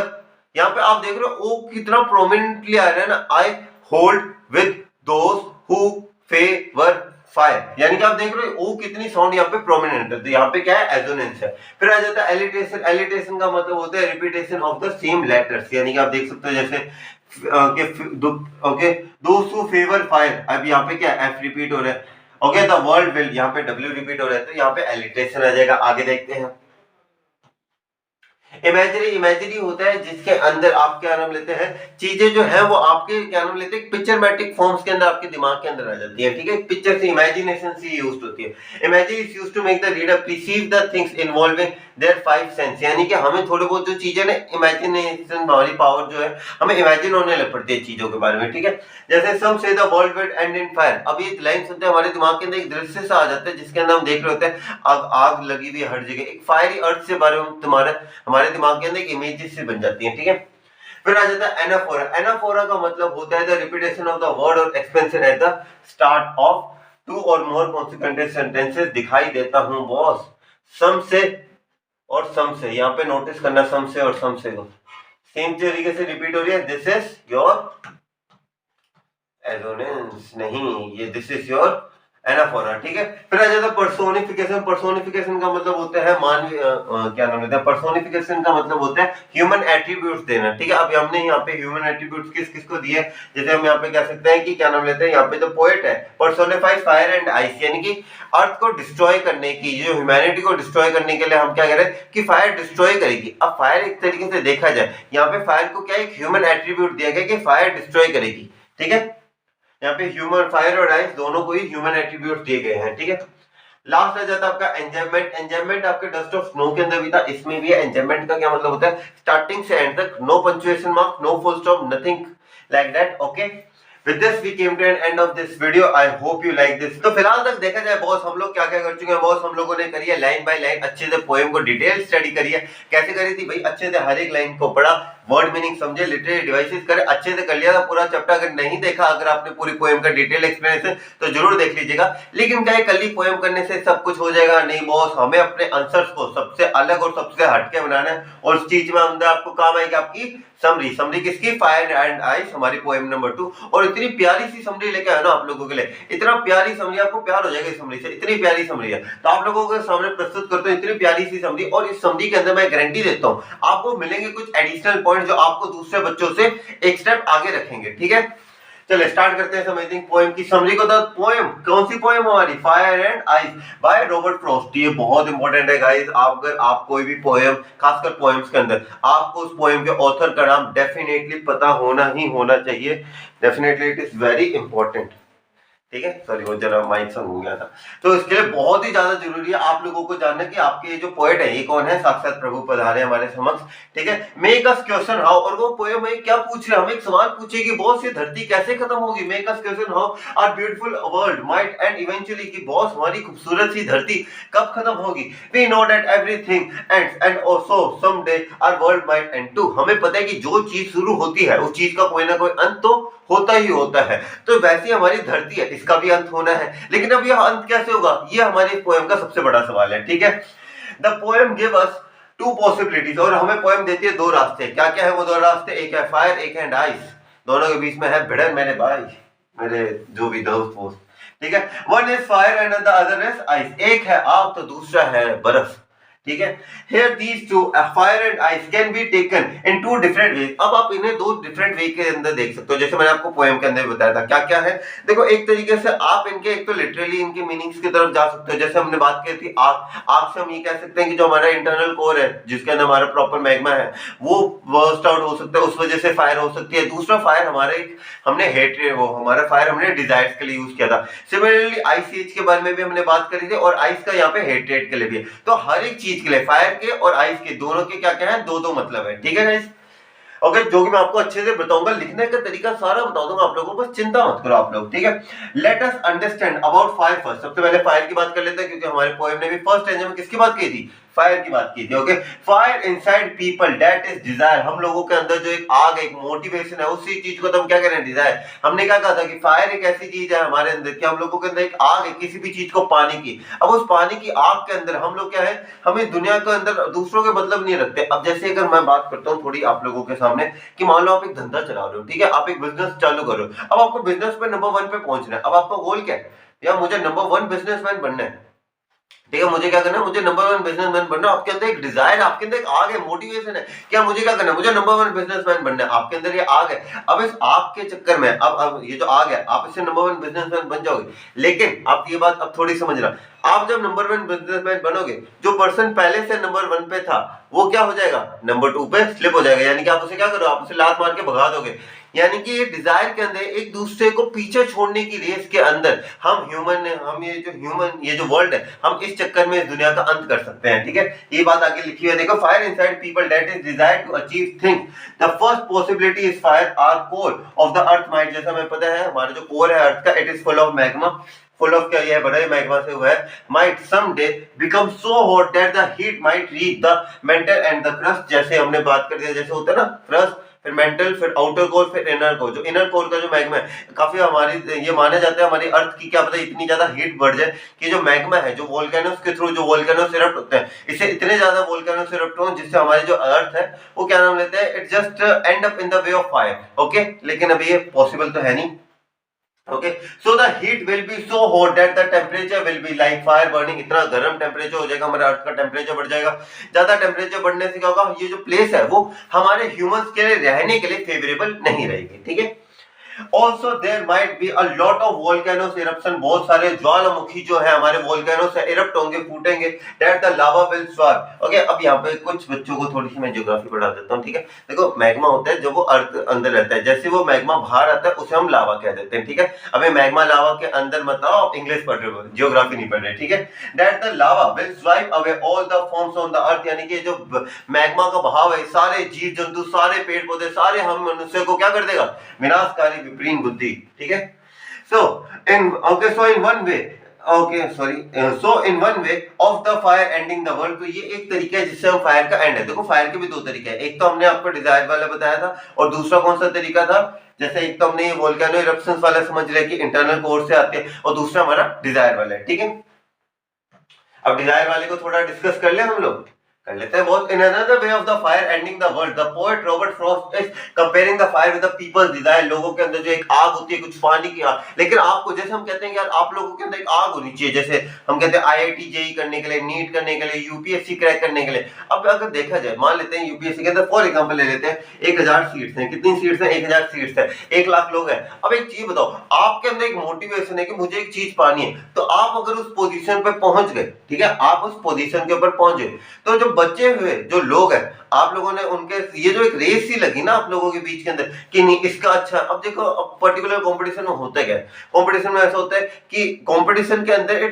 यहाँ पे आप देख रहे हो ओ कितना प्रोमिनेंटली आ रहा है ना, आई hold with those who favour fire, यानी कि आप देख रहे हो ओ कितनी साउंड यहाँ पे प्रोमिनेंट है। तो यहाँ पे क्या है, एजोनेंस है। फिर आ जाता है एलिटेशन। एलिटेशन का मतलब होता है repetition of the same letters, यानी कि आप देख सकते हो जैसे okay those who favour fire, अब यहाँ पे क्या एफ रिपीट हो रहा है। ओके द वर्ल्ड विल, यहाँ पे डब्ल्यू रिपीट हो रहा है, तो यहाँ पे एलिटेशन आ जाएगा। आगे देखते हैं इमेजरी। इमेजरी होता है जिसके अंदर आप क्या नाम लेते हैं, चीजें जो है वो आपके क्या नाम लेते हैं पिक्चरमेटिक फॉर्म्स के अंदर आपके दिमाग के अंदर आ जाती है। ठीक है, पिक्चर से इमेजिनेशन से यूज्ड होती है। Imagery is used to make the reader perceive the things involving their 5 sense, यानी कि हमें थोड़े बहुत जो चीजें ना इमेजिनेशन हमारी पावर जो है हमें इमेजिन होने लग पड़ती है चीजों के बारे में। ठीक है, जैसे सम से the world will and in fire. अब ये लाइन सुनते हैं हमारे दिमाग के अंदर एक दृश्य सा आ जाता है जिसके अंदर हम देख रहे होते हैं आग लगी हुई हर जगह, एक फायरी अर्थ से बारे में तुम्हारे हमारे दिमाग के अंदर एक इमेजेस से बन जाती है। ठीक है, फिर आ जाता है एनाफोरा। एनाफोरा का मतलब होता है the repetition of the word और expansion at the start of 2 or more consequent sentences. दिखाई देता हूं बॉस, सम से और सम से, यहाँ पे नोटिस करना सम से और सम से को सेम तरीके से रिपीट हो रही है। दिस इज योर एजोनेंस, नहीं ये दिस इज योर एनाफोरा। ठीक है, फिर आ जाता है पर्सोनिफिकेशन। पर्सोनिफिकेशन का मतलब होता है मानवीय क्या नाम लेते हैं, पर्सोनिफिकेशन का मतलब होता है ह्यूमन एट्रीब्यूट्स देना। ठीक है, अब हमने यहाँ पे ह्यूमन एट्रीब्यूट्स किस किस को दिए, जैसे हम यहाँ पे कह सकते हैं कि क्या नाम लेते हैं, यहाँ पे तो पोएट है पर्सोनिफाइज फायर एंड आइस, यानी कि अर्थ को डिस्ट्रॉय करने की, जो ह्यूमैनिटी को डिस्ट्रॉय करने के लिए हम क्या कह रहे हैं कि फायर डिस्ट्रॉय करेगी। अब फायर एक तरीके से देखा जाए, यहाँ पे फायर को क्या एक ह्यूमन एट्रीब्यूट दिया गया कि फायर डिस्ट्रॉय करेगी। ठीक है, यहाँ पे ह्यूमन फायर और आइस दोनों को ही ह्यूमन एट्रीब्यूट दिए गए हैं। ठीक है, लास्ट आ जाता है आपका एंजॉयमेंट। एंजॉयमेंट आपके डस्ट ऑफ स्नो के अंदर भी था, इसमें भी है। एंजॉयमेंट का क्या मतलब होता है, स्टार्टिंग से एंड तक, no punctuation mark, no full stop, nothing like that. Okay, with this we came to an end of this video. I hope you like this. तो फिलहाल तक देखा जाए बॉस हम लोग क्या क्या कर चुके हैं। बॉस हम लोगों ने करी है लाइन बाय लाइन अच्छे से पोएम को डिटेल स्टडी करी है। कैसे करी थी भाई, अच्छे से हर एक लाइन को पढ़ा, वर्ड मीनिंग समझे, लिटरेरी डिवाइसेस करे, अच्छे से कर लिया था पूरा चैप्टर। अगर नहीं देखा, अगर आपने पूरी पोएम का डिटेल एक्सप्लेनेशन तो जरूर देख लीजिएगा। लेकिन क्या कल ही पोएम करने से सब कुछ हो जाएगा? नहीं बॉस, हमें अपने आंसर्स को सबसे अलग और सबसे हटके बनाना है, और उस चीज में अंदर आपको काम आएगी आपकी समरी। समरी किसकी? फायर एंड आइस, हमारी पोएम नंबर 2। और इतनी प्यारी सी समरी लेके आया ना आप लोगों के लिए, इतना प्यारी समरी, आपको प्यार हो जाएगा इस समरी से, इतनी प्यारी समरी है। तो आप लोगों के सामने प्रस्तुत करते हैं इतनी प्यारी सी समरी, और इस समरी के अंदर मैं गारंटी देता हूँ आपको मिलेंगे कुछ एडिशनल पॉइंट जो आपको दूसरे बच्चों से एक स्टेप आगे रखेंगे। ठीक है, चलिए स्टार्ट करते हैं समझिंग पोएम की समरी को। तो पोएम कौन सी पोएम हमारी? Fire and ice by Robert Frost. ये बहुत इंपॉर्टेंट है गाइस। अगर आप कोई भी पोएम, खासकर पोएम्स के अंदर, आपको उस पोएम के ऑथर का नाम डेफिनेटली पता होना ही होना चाहिए। Definitely it is very important. ठीक है, सॉरी वो जरा माइक से हो गया था। तो इसके लिए बहुत ही ज्यादा जरूरी है आप लोगों को जानना कि आपके जो पोएट है ये कौन है, साक्षात प्रभु पधारे हमारे समक्ष, ठीक है। मेक अस क्वेश्चन हाउ, और वो पोएम में क्या पूछ रहे हैं, हमें एक सवाल पूछे कि बहुत सी धरती कैसे खत्म होगी। Make us question how our beautiful world might end eventually, कि बहुत हमारी खूबसूरत सी धरती कब खत्म होगी। We know that everything ends and also someday our world might end too, हमें पता है कि जो चीज शुरू होती है उस चीज का कोई ना कोई अंत तो होता ही होता है। तो वैसे हमारी धरती है, इसका भी अंत होना है, लेकिन अब यह अंत कैसे होगा, ये हमारे पोएम का सबसे बड़ा सवाल है, ठीक है। The poem give us to possibilities, और हमें पोएम देती है दो रास्ते। क्या क्या है वो दो रास्ते, एक है फायर, एक है आइस, दोनों के बीच में है भिड़न मेरे भाई, मेरे जो भी दोस्त, ठीक है। One is fire and the other is ice, एक है आग तो दूसरा है बर्फ, ठीक है। Here these two fire and ice can be taken in two different ways। अब आप इन्हें दो डिफरेंट वे के अंदर देख सकते हो, जैसे मैंने आपको पोएम के अंदर बताया था। क्या क्या है देखो, एक तरीके से आप इनके एक तो लिटरली इनके मीनिंग्स की तरफ जा सकते हो, जैसे हमने बात की थी आग। आग से हम ये कह सकते हैं कि जो हमारा इंटरनल कोर है जिसके अंदर हमारा प्रॉपर मैग्मा है वो बर्स्ट आउट हो सकता है, उस वजह से फायर हो सकती है। दूसरा फायर हमारे हमने हेट वो हमारा फायर हमने डिजायर्स के लिए यूज किया था। सिमिलरली आइस एज के बारे में भी हमने बात करी थी, और आइस का यहाँ पे हेट्रेट के लिए भी है। तो हर एक चीज के लिए फायर के और आइस के दोनों के क्या क्या है, दो दो मतलब है, ठीक है गाइस। ओके, जो कि मैं आपको अच्छे से बताऊंगा, लिखने का तरीका सारा बता दूंगा आप लोगों को, बस चिंता मत करो आप लोग, ठीक है। Let us understand about fire first. सबसे पहले फायर की बात कर लेते हैं, क्योंकि हमारे पोएम ने भी फर्स्ट स्टैंजा में किसकी बात की थी, फायर की बात की थी। Okay, fire inside people that is Dzire, हम लोगों के अंदर जो एक आग है, एक मोटिवेशन है, उसी चीज को तो हम क्या कह रहे हैं, डिजायर। हमने क्या कहा था कि फायर एक ऐसी चीज है हमारे अंदर कि हम लोगों के अंदर एक आग है किसी भी चीज को पाने की। अब उस पानी की आग के अंदर हम लोग क्या है, हमें दुनिया के अंदर दूसरों के मतलब नहीं रखते। अब जैसे अगर मैं बात करता हूँ थोड़ी आप लोगों के सामने कि मान लो आप एक धंधा चला रहे हो, ठीक है, आप एक बिजनेस चालू कर रहे हो। अब आपको बिजनेस पे नंबर 1 पे पहुंचना है। अब आपका गोल क्या है, या मुझे नंबर 1 बिजनेसमैन बनना है, ठीक है। मुझे क्या करना है, मुझे नंबर 1 बिजनेसमैन बनना है। आपके अंदर एक डिजायर, आपके अंदर एक आग है, मोटिवेशन है, क्या मुझे क्या करना है, मुझे नंबर 1 बिजनेसमैन बनना है। आपके अंदर ये आग है। अब इस आग के चक्कर में अब ये जो आग है, आप इससे नंबर 1 बिजनेसमैन बन जाओगे। लेकिन आप ये बात अब थोड़ी समझना, आप जब नंबर 1 बिजनेसमैन बनोगे, जो पर्सन पहले से नंबर 1 पे था वो क्या हो जाएगा, नंबर 2 पे स्लिप हो जाएगा। यानी कि आप उसे क्या करो, आप उसे लात मार के भगा दोगे। यानी कि ये डिजायर के अंदर एक दूसरे को पीछे छोड़ने की रेस के अंदर हम ह्यूमन ये जो वर्ल्ड है, हम इस चक्कर में इस दुनिया का अंत कर सकते हैं, ठीक है। ये बात आगे लिखी हुई है, देखो, fire inside people that is desire to achieve things, the first possibility is fire or core of the earth might. जैसा हमें पता है हमारा जो कोर है अर्थ का, it is full of magma, full of क्या, ये बड़ा मैग्मा से हुआ है। Might someday become so hot that the heat might reach the mental and the crust. जैसे हमने बात कर दिया, जैसे होता है ना क्रस्ट, फिर मेंटल, फिर आउटर कोर, फिर इनर कोर। जो इनर कोर का जो मैग्मा है, काफी हमारी ये माना जाता है हमारी अर्थ की क्या पता इतनी ज्यादा हीट बढ़ जाए कि जो मैग्मा है, जो वोल्केनोस के थ्रू जो वोल्केनोस इरप्ट होते हैं, इससे इतने ज्यादा वोल्केनोस इरप्ट हो जिससे हमारी जो अर्थ है वो क्या नाम लेते हैं, it just and up in the way of fire. Okay, लेकिन अभी ये पॉसिबल तो है नहीं। Okay, so the heat will be so hot that the temperature will be like fire burning। इतना गर्म टेम्परेचर हो जाएगा, हमारे अर्थ का टेम्परेचर बढ़ जाएगा। ज्यादा टेम्परेचर बढ़ने से क्या होगा, ये जो प्लेस है वो हमारे ह्यूमंस के लिए रहने के लिए फेवरेबल नहीं रहेगी, ठीक है। Also there might be a lot of volcanoes eruption, बहुत सारे ज्वालामुखी जो है हमारे volcanoes से erupt होंगे, फूटेंगे, that the lava will swirl। Okay, अब यहाँ पे कुछ बच्चों को थोड़ी सी मैं ज्योग्राफी पढ़ा देता हूँ, ठीक है। देखो, मैग्मा होता है जब वो अर्थ अंदर रहता है, जैसे वो मैग्मा बाहर आता है उसे हम लावा कह देते हैं, ठीक है। अब ये मैग्मा लावा के अंदर मत आओ, आप इंग्लिश पढ़ रहे हो, ज्योग्राफी नहीं पढ़ रहे, ठीक है। that the lava will swipe away all the forms on the earth, यानी कि जो मैग्मा का बहाव है सारे जीव जंतु, सारे पेड़ पौधे, सारे हम मनुष्य को क्या कर देगा, विनाशकारी विपरीत बुद्धि, ठीक है। So in one way of the fire ending the world. तो ये एक तरीका है जिससे हम फायर का एंड है। देखो, फायर के भी दो तरीके हैं, एक तो हमने आपको डिजायर वाला बताया था, और दूसरा कौन सा तरीका था, जैसे एक तो हमने ये वोल्केनो इरप्शंस वाला समझ लिया कि इंटरनल कोर से आते हैं, और दूसरा हमारा डिजायर वाला है, ठीक है। अब डिजायर वाले को थोड़ा डिस्कस कर ले हम लोग, कर लेते हैं बहुत। In another way of the fire ending the world, the poet Robert Frost is comparing the fire with the people's desire। लोगों के अंदर जो एक आग होती है, कुछ पानी की आग, लेकिन आपको जैसे हम कहते हैं यार आप लोगों के अंदर एक आग होनी चाहिए, जैसे हम कहते हैं IIT JEE करने के लिए, नीट करने के लिए, UPSC क्रैक करने के लिए। अब अगर देखा जाए, मान लेते हैं UPSC के अंदर फॉर एग्जांपल ले लेते हैं 1000 सीट्स हैं। कितनी सीट्स हैं, 1000 सीट्स है, 1 लाख लोग हैं। अब एक चीज बताओ, आपके अंदर एक मोटिवेशन है कि मुझे एक चीज पानी है, तो आप अगर उस पोजीशन पे पहुंच गए, ठीक है, आप उस पोजीशन के ऊपर पहुंच गए, तो जो बचे हुए जो लोग हैं, आप लोगों ने उनके ये जो एक रेस सी लगी ना आप लोगों के बीच के अंदर कि नहीं इसका अच्छा, अब देखो अब पर्टिकुलर कंपटीशन में होता क्या है, कंपटीशन में ऐसा होता है कि कंपटीशन के अंदर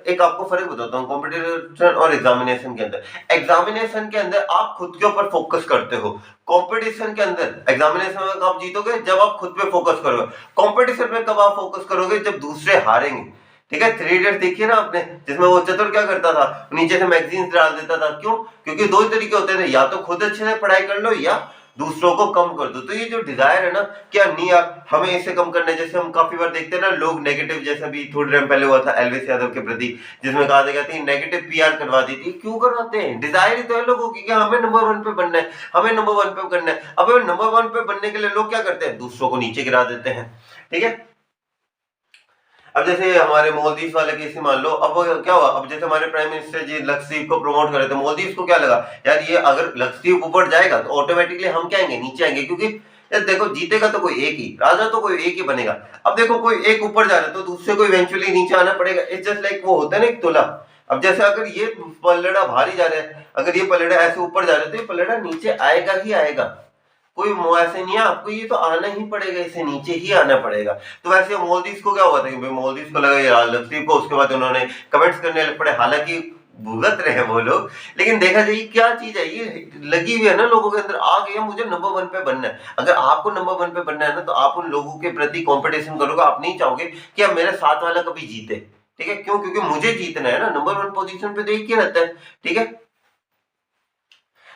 एक आपको फर्क बताता हूँ कंपटीशन और एग्जामिनेशन के अंदर। एग्जामिनेशन के अंदर आप खुद के ऊपर फोकस करते हो, कंपटीशन के अंदर एग्जामिनेशन में कब जीतोगे जब आप खुद पे फोकस करोगे, कंपटीशन में कब आप फोकस करोगे जब दूसरे हारेंगे। ठीक है, 3 इडियट्स देखिए ना आपने, जिसमें वो चतुर क्या करता था, नीचे से मैगजीन्स डाल देता था, क्यों? क्योंकि दो ही तरीके होते थे, या तो खुद अच्छे से पढ़ाई कर लो या दूसरों को कम कर दो। तो ये जो डिजायर है ना, क्या नहीं यार हमें इसे कम करना है, जैसे हम काफी बार देखते हैं ना लोग नेगेटिव, जैसे भी थोड़ी टाइम पहले हुआ था एलविस यादव के प्रति, जिसमें कहा गया था नेगेटिव पीआर करवा दी थी। क्यों करवाते हैं? डिजायर ही तो है लोगों की कि हमें नंबर 1 पे बनना है, हमें नंबर 1 पे करना है। अब नंबर 1 पे बनने के लिए लोग क्या करते हैं, दूसरों को नीचे गिरा देते हैं। ठीक है, अब जैसे हमारे मोदी वाले केस ही मान लो, अब क्या हुआ, अब जैसे हमारे प्राइम मिनिस्टर जी लक्षद्वीप को प्रमोट कर रहे थे, मोदी को क्या लगा यार ये अगर लक्षद्वीप ऊपर जाएगा तो ऑटोमेटिकली हम क्या आएंगे, नीचे आएंगे, क्योंकि यार देखो जीतेगा तो कोई एक ही, राजा तो कोई एक ही बनेगा। अब देखो कोई एक ऊपर जा रहा है तो दूसरे को इवेंचुअली नीचे आना पड़ेगा। इट्स जस्ट लाइक वो होता है ना एक तुला, अब जैसे अगर ये पलड़ा भारी जा रहा है, अगर ये पलड़ा ऐसे ऊपर जा रहा है तो ये पलड़ा नीचे आएगा ही आएगा, कोई ऐसे नहीं है, आपको ये तो आना ही पड़ेगा, इसे नीचे ही आना पड़ेगा। तो वैसे मोल्दीव को क्या हुआ था कि भाई मोल्दीव को लगा यार लक्षद्वीप को, उसके बाद उन्होंने कमेंट्स करने लग पड़े, हालांकि भुगत रहे हैं वो लोग, लेकिन देखा जाए क्या चीज है, ये लगी हुई है ना लोगों के अंदर, आ गया मुझे नंबर 1 पे बनना है। अगर आपको नंबर 1 पे बनना है ना, तो आप उन लोगों के प्रति कंपटीशन करोगे, आप नहीं चाहोगे कि अब मेरे साथ वाला कभी जीते। ठीक है, क्यों? क्योंकि मुझे जीतना है ना, नंबर 1 पोजीशन पे तो एक ही रहता है। ठीक है,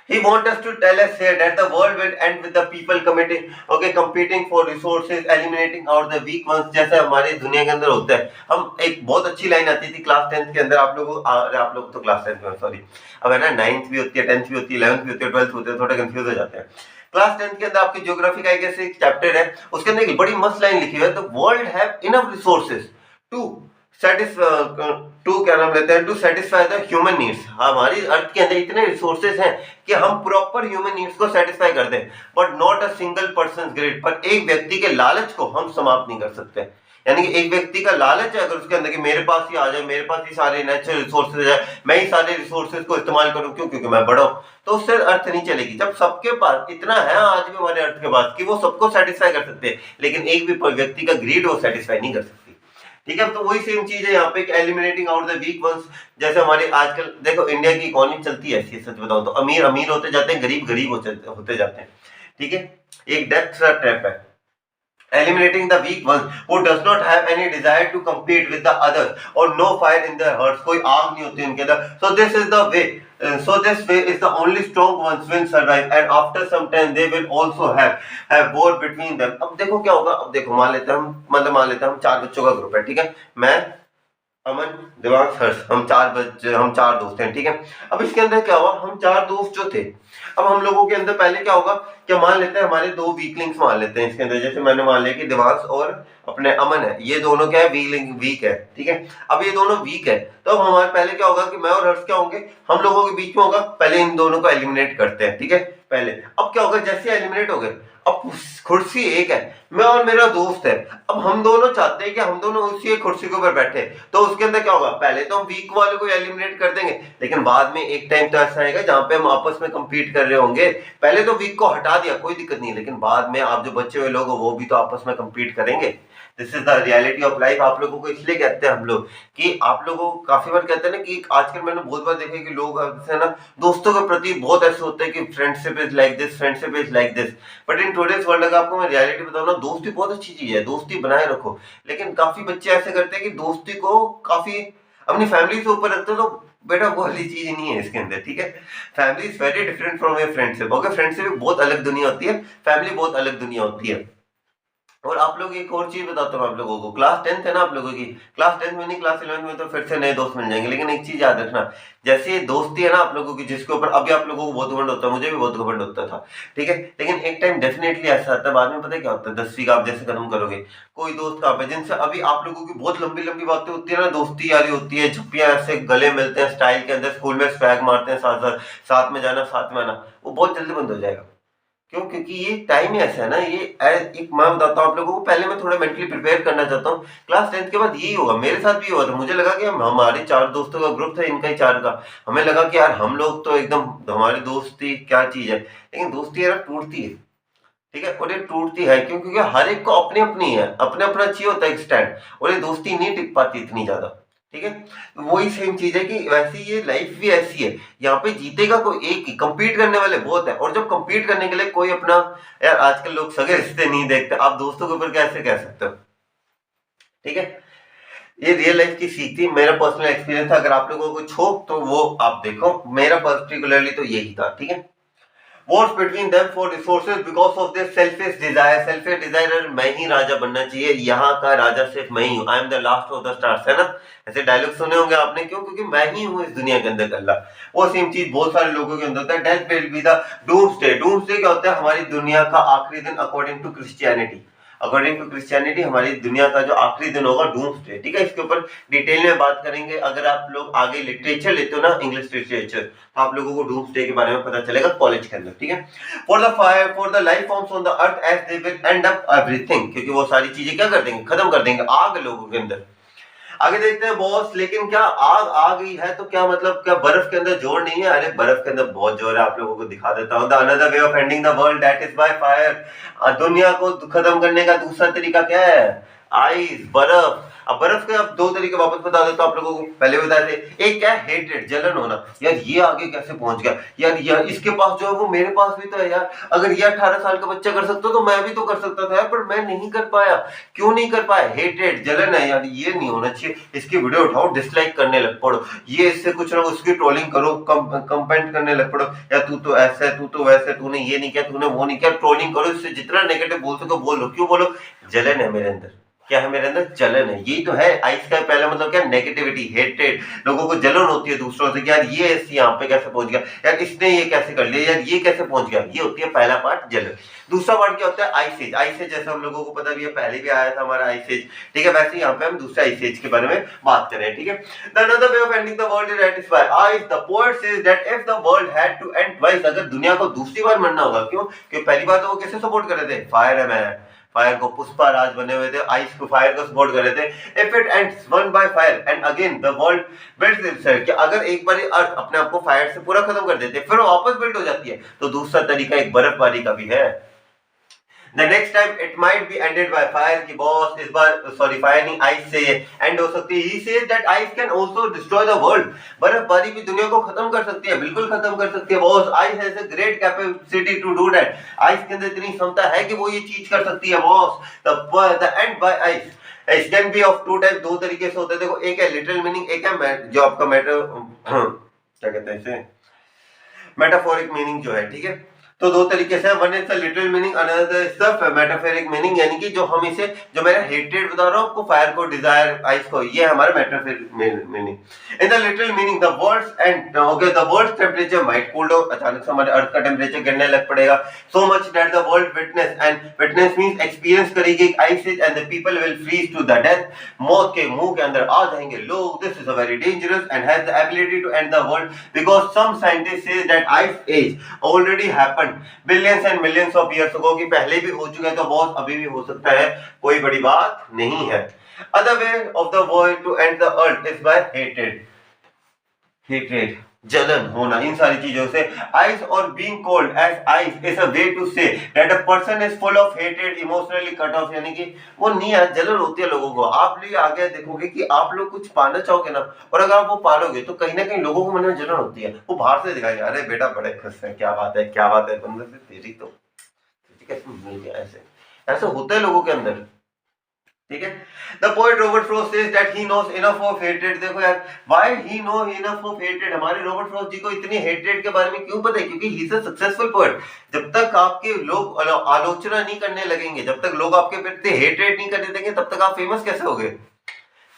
he wants us to tell us here that the world will end with the people competing for resources, eliminating out the weak ones, जैसे हमारी दुनिया के अंदर होता है। हम एक बहुत अच्छी लाइन आती थी क्लास 10th के अंदर, आप लोग तो क्लास 10th में, सॉरी अब है ना 9th भी होती है, 10th भी होती है, 11th भी होती है, 12th होती है, थोड़ा कंफ्यूज हो जाते हैं। क्लास 10th के अंदर आपकी ज्योग्राफी का एक चैप्टर है, उसके अंदर एक बड़ी मस्त लाइन लिखी हुई है, the world have enough resources to क्या नाम लेते हैं, to satisfy the human needs. हमारी अर्थ के अंदर इतने रिसोर्सेज हैं कि हम प्रॉपर ह्यूमन नीड्स को सेटिस्फाई कर दें, but not a single person greed, पर एक व्यक्ति के लालच को हम समाप्त नहीं कर सकते। यानी कि एक व्यक्ति का लालच है अगर उसके अंदर कि मेरे पास ही आ जाए, मेरे पास ही सारे नेचुरल रिसोर्सेज है, मैं ही सारे रिसोर्सेज को इस्तेमाल करूं, क्यों? क्योंकि मैं बड़ा हूं, तो उससे अर्थ नहीं चलेगी। जब सबके पास इतना है आज भी हमारे अर्थ के पास कि वो सबको सेटिस्फाई कर सकते हैं, लेकिन एक भी व्यक्ति का ग्रीड वो सेटिस्फाई नहीं कर सकती। ठीक है, तो वही सेम चीज है यहाँ पे, eliminating out the weak ones. जैसे हमारे आजकल देखो इंडिया की इकोनॉमी चलती है ऐसी, सच बताऊं तो अमीर अमीर होते जाते हैं, गरीब गरीब होते जाते हैं। ठीक है, एक डेथ ट्रैप है, eliminating the weak ones who does not have any desire to compete with the others or no fire in their hearts, कोई आग नहीं होती उनके अंदर। So this is the way, so this way is the only strong ones will survive and after some time they will also have war between them। अब देखो क्या होगा, अब देखो मान लेते हैं हम, मतलब मान लेते हैं हम 4 बच्चों का ग्रुप है। ठीक है, मैं, अमन, दिवांश, हर्ष, हम 4 दोस्त हैं। ठीक है, अब इसके अंदर क्या हुआ, हम 4 दोस्त जो थे, अब हम लोगों के अंदर पहले क्या होगा, क्या मान लेते हैं हमारे 2 वीकलिंग्स मान लेते हैं इसके अंदर, जैसे मैंने मान लिया कि दिवांश और अपने अमन है, ये दोनों क्या है, वीक है। ठीक है, अब ये दोनों वीक है, तो अब हमारे पहले क्या होगा कि मैं और हर्ष क्या होंगे, हम लोगों के बीच में होगा, पहले इन दोनों को एलिमिनेट करते हैं। ठीक है, पहले अब क्या होगा, जैसे एलिमिनेट हो गए, अब कुर्सी एक है, मैं और मेरा दोस्त है, अब हम दोनों चाहते हैं कि हम दोनों उसी एक कुर्सी के ऊपर बैठे, तो उसके अंदर क्या होगा, पहले तो हम वीक वाले को एलिमिनेट कर देंगे, लेकिन बाद में एक टाइम तो ऐसा आएगा जहां पे हम आपस में compete कर रहे होंगे। पहले तो वीक को हटा दिया, कोई दिक्कत नहीं, लेकिन बाद में आप जो बचे हुए लोग हो वो भी तो आपस में compete करेंगे। This is the reality of life. आप लोगों को इसलिए कहते हैं हम लोग कि आप लोगों को काफी बार कहते हैं ना कि आजकल मैंने बहुत बार देखा है कि लोग है ना दोस्तों के प्रति बहुत ऐसे होते हैं कि friendship is like this, friendship is like this, but in today's world अगर आपको मैं रियलिटी बताऊं ना, दोस्ती बहुत अच्छी चीज है, दोस्ती बनाए रखो, लेकिन काफी बच्चे ऐसे करते हैं कि दोस्ती को काफी अपनी फैमिली से ऊपर रखते हैं, तो बेटा वो वाली चीज नहीं है इसके अंदर। ठीक है, family is very different from your friendship. Okay, friendship एक बहुत अलग दुनिया होती है, फैमिली बहुत अलग दुनिया होती है। और आप लोग एक और चीज बताता हूँ आप लोगों को, क्लास 10th है ना आप लोगों की, क्लास 10th में नहीं, क्लास 11th में तो फिर से नए दोस्त मिल जाएंगे, लेकिन एक चीज याद रखना, जैसे ये दोस्ती है ना आप लोगों की, जिसके ऊपर अभी आप लोगों को बहुत घमंड होता है, मुझे भी बहुत घमंड होता था। ठीक है, लेकिन एक टाइम डेफिनेटली ऐसा आता है, बाद में पता है क्या होता है, 10वीं का आप जैसे खत्म करोगे, कोई दोस्त का जिनसे अभी आप लोगों की बहुत लंबी लंबी बातें होती है ना, दोस्ती यारी होती है, झप्पियां ऐसे गले मिलते हैं स्टाइल के अंदर, स्कूल में स्वैग मारते हैं, साथ में जाना साथ में आना, वो बहुत जल्दी बंद हो जाएगा। क्यों? क्योंकि ये टाइम ही ऐसा है ना, ये एक मैं बताता हूँ आप लोगों को, पहले मैं थोड़ा मेंटली प्रिपेयर करना चाहता हूँ। क्लास 10th के बाद यही होगा, मेरे साथ भी हुआ था। मुझे लगा कि हमारे 4 दोस्तों का ग्रुप था, इनका ही 4 का। हमें लगा कि यार हम लोग तो एकदम, हमारी दोस्ती क्या चीज़ है। लेकिन दोस्ती यार टूटती है, ठीक है? और ये टूटती है क्यों? क्योंकि हर एक को अपनी-अपनी है, अपना-अपना चाहिए होता है एक स्टैंड, और ये दोस्ती नहीं टिक पाती इतनी ज़्यादा, ठीक है? वही सेम चीज़ है कि वैसे ही ये लाइफ भी ऐसी है, यहाँ पे जीतेगा कोई एक ही, कम्पीट करने वाले बहुत है, और जब कम्पीट करने के लिए कोई अपना, यार आजकल लोग सगे रिश्ते नहीं देखते, आप दोस्तों के ऊपर कैसे कह सकते हो, ठीक है? ये रियल लाइफ की सीख थी, मेरा पर्सनल एक्सपीरियंस था, अगर आप लोगों को कुछ हो तो वो आप देखो, मेरा पर्टिकुलरली तो यही था, ठीक है? Wars between them for resources because of their selfish desire. Selfish desire, मैं ही राजा बनना चाहिए, यहाँ का राजा सिर्फ मैं ही हूँ, I am the last of the stars, है ना? ऐसे डायलॉग सुने होंगे आपने, क्यों? क्योंकि मैं ही हूँ इस दुनिया के अंदर अल्लाह। वो सेम चीज बहुत सारे लोगों के अंदर होता है। Death will be the doomsday. Doomsday क्या होता है? हमारी दुनिया का आखिरी दिन, according to Christianity. According to Christianity हमारी दुनिया का जो आखिरी दिन होगा, डूम्सडे, ठीक है? इसके ऊपर डिटेल में बात करेंगे। अगर आप लोग आगे लिटरेचर लेते हो ना, इंग्लिश लिटरेचर, तो आप लोगों को डूम्सडे के बारे में पता चलेगा कॉलेज के अंदर, ठीक है? For the fire, for the life forms on the earth as they will end up everything, क्योंकि वो सारी चीजें क्या कर देंगे? खत्म कर देंगे, आग लोगों के अंदर। आगे देखते हैं बॉस, लेकिन क्या आग आ गई है तो क्या मतलब, क्या बर्फ के अंदर जोर नहीं है? अरे बर्फ के अंदर बहुत जोर है, आप लोगों को दिखा देता हूँ। The another way of ending the world that is by fire. दुनिया को खत्म करने का दूसरा तरीका क्या है? आइस, बर्फ। अब बर्फ के अब 2 तरीके वापस बता देता हूँ आप लोगों को, पहले बताए थे। एक क्या है? हेटेड, जलन होना, यार ये आगे कैसे पहुंच गया, यार इसके पास जो है वो मेरे पास भी तो है यार, अगर ये 18 साल का बच्चा कर सकता तो मैं भी तो कर सकता था यार, पर मैं नहीं कर पाया। क्यों नहीं कर पाए? हेटेड, जलन है यार, ये नहीं होना चाहिए, इसकी वीडियो उठाओ, डिसलाइक करने लग पड़ो, ये इससे कुछ ना उसकी ट्रोलिंग करो, कमेंट करने लग पड़ो, या तू तो ऐसा है, तू तो वैसे, तूने ये नहीं किया, तूने वो नहीं किया, ट्रोलिंग करो, इससे जितना नेगेटिव बोल सको बोलो। क्यों बोलो? जलन है मेरे अंदर। क्या है मेरे अंदर? जलन है। यही तो है आइस का पहला मतलब, क्या? Negativity, hatred. लोगों को जलन होती है दूसरों से कि यार ये यहाँ पे कैसे पहुंच गया, यार इसने ये कैसे कर लिया, यार ये कैसे पहुंच गया। ये होती है पहला पार्ट, जलन। दूसरा पार्ट क्या होता है? Ice as. आइस एज जैसे हम लोगों को पता भी है, पहले भी आया था हमारा आइस एज, ठीक है? वैसे यहाँ पे हम दूसरा आइस एज के बारे में बात करें, ठीक है? The another way of ending the world is satisfy ice. The poet says that if the world had to end twice, अगर दुनिया को दूसरी बार मरना होगा, क्यों? क्योंकि पहली बार तो वो कैसे सपोर्ट कर रहे थे? फायर है मैं, फायर को पुष्पा राज बने हुए थे, आइस को, फायर को सपोर्ट कर रहे थे। If it ends one by fire and again the world builds itself, कि अगर एक बार अर्थ अपने आप को फायर से पूरा खत्म कर देते फिर वापस बिल्ड हो जाती है, तो दूसरा तरीका एक बर्फबारी का भी है। The next time it might be ended by fire, कि बॉस इस बार सॉरी फायर नहीं, आइस से एंड हो सकती है। He says that ice can also destroy the world, बर्फबारी भी दुनिया को खत्म कर सकती है, बिल्कुल खत्म कर सकती है boss. Ice has a great capacity to do that, ice के अंदर इतनी क्षमता है कि वो ये चीज कर सकती है boss. The end by ice it can be of 2 type, 2 तरीके से होता है। देखो, एक है लिटरल मीनिंग, एक है जो आपका मैटर क्या कहते हैं इसे, मेटाफोरिक मीनिंग जो है, ठीक है? तो 2 तरीके से, one is the literal meaning, another is the metaphoric meaning, यानी कि जो हम इसे, जो मेरा हेटेड बता रहा हूं आपको, फायर को, डिजायर, आइस को, ये हमारा metaphoric meaning. In the literal meaning the world's end okay the world's temperature might cool down, अचानक से हमारे अर्थ का टेंपरेचर गिरने लग पड़ेगा, so much that the world witness, and witness means experience करेगी एक ice age, and the people will freeze to the death, मौत के मुंह के अंदर आ जाएंगे लोग। This is a very dangerous and has the ability to end the world, because some scientist say that ice age already happened billions and millions of years ago, कि पहले भी हो चुका है, तो बहुत अभी भी हो सकता है, कोई बड़ी बात नहीं है। Other way of the world to end the earth is by hated, hated, जलन होना, इन सारी चीजों से। आइस और being cold as ice is a way to say that a person is full of hated, emotionally cut off, यानी कि वो नहीं है, जलन होती है लोगों को। आप लोग आगे देखोगे कि आप लोग कुछ पाना चाहोगे ना, और अगर आप वो पालोगे तो कहीं ना कहीं लोगों को मन में जलन होती है, वो बाहर से दिखाएंगे, अरे बेटा बड़े खुश है, क्या बात है, क्या बात है, बंदे से तेरी तो कैसे मिल गया, ऐसे ऐसे होता है लोगों के अंदर, ठीक है? The poet Robert Frost says that he knows enough of hatred. देखो यार, why he know enough of hatred, हमारे रॉबर्ट फ्रॉस्ट जी को इतनी हेट्रेड के बारे में क्यों पता है? क्योंकि he is a successful poet. जब तक आपके लोग आलोचना नहीं करने लगेंगे, जब तक लोग आपके प्रति हेट्रेड नहीं करने देंगे, तब तक आप फेमस कैसे होगे?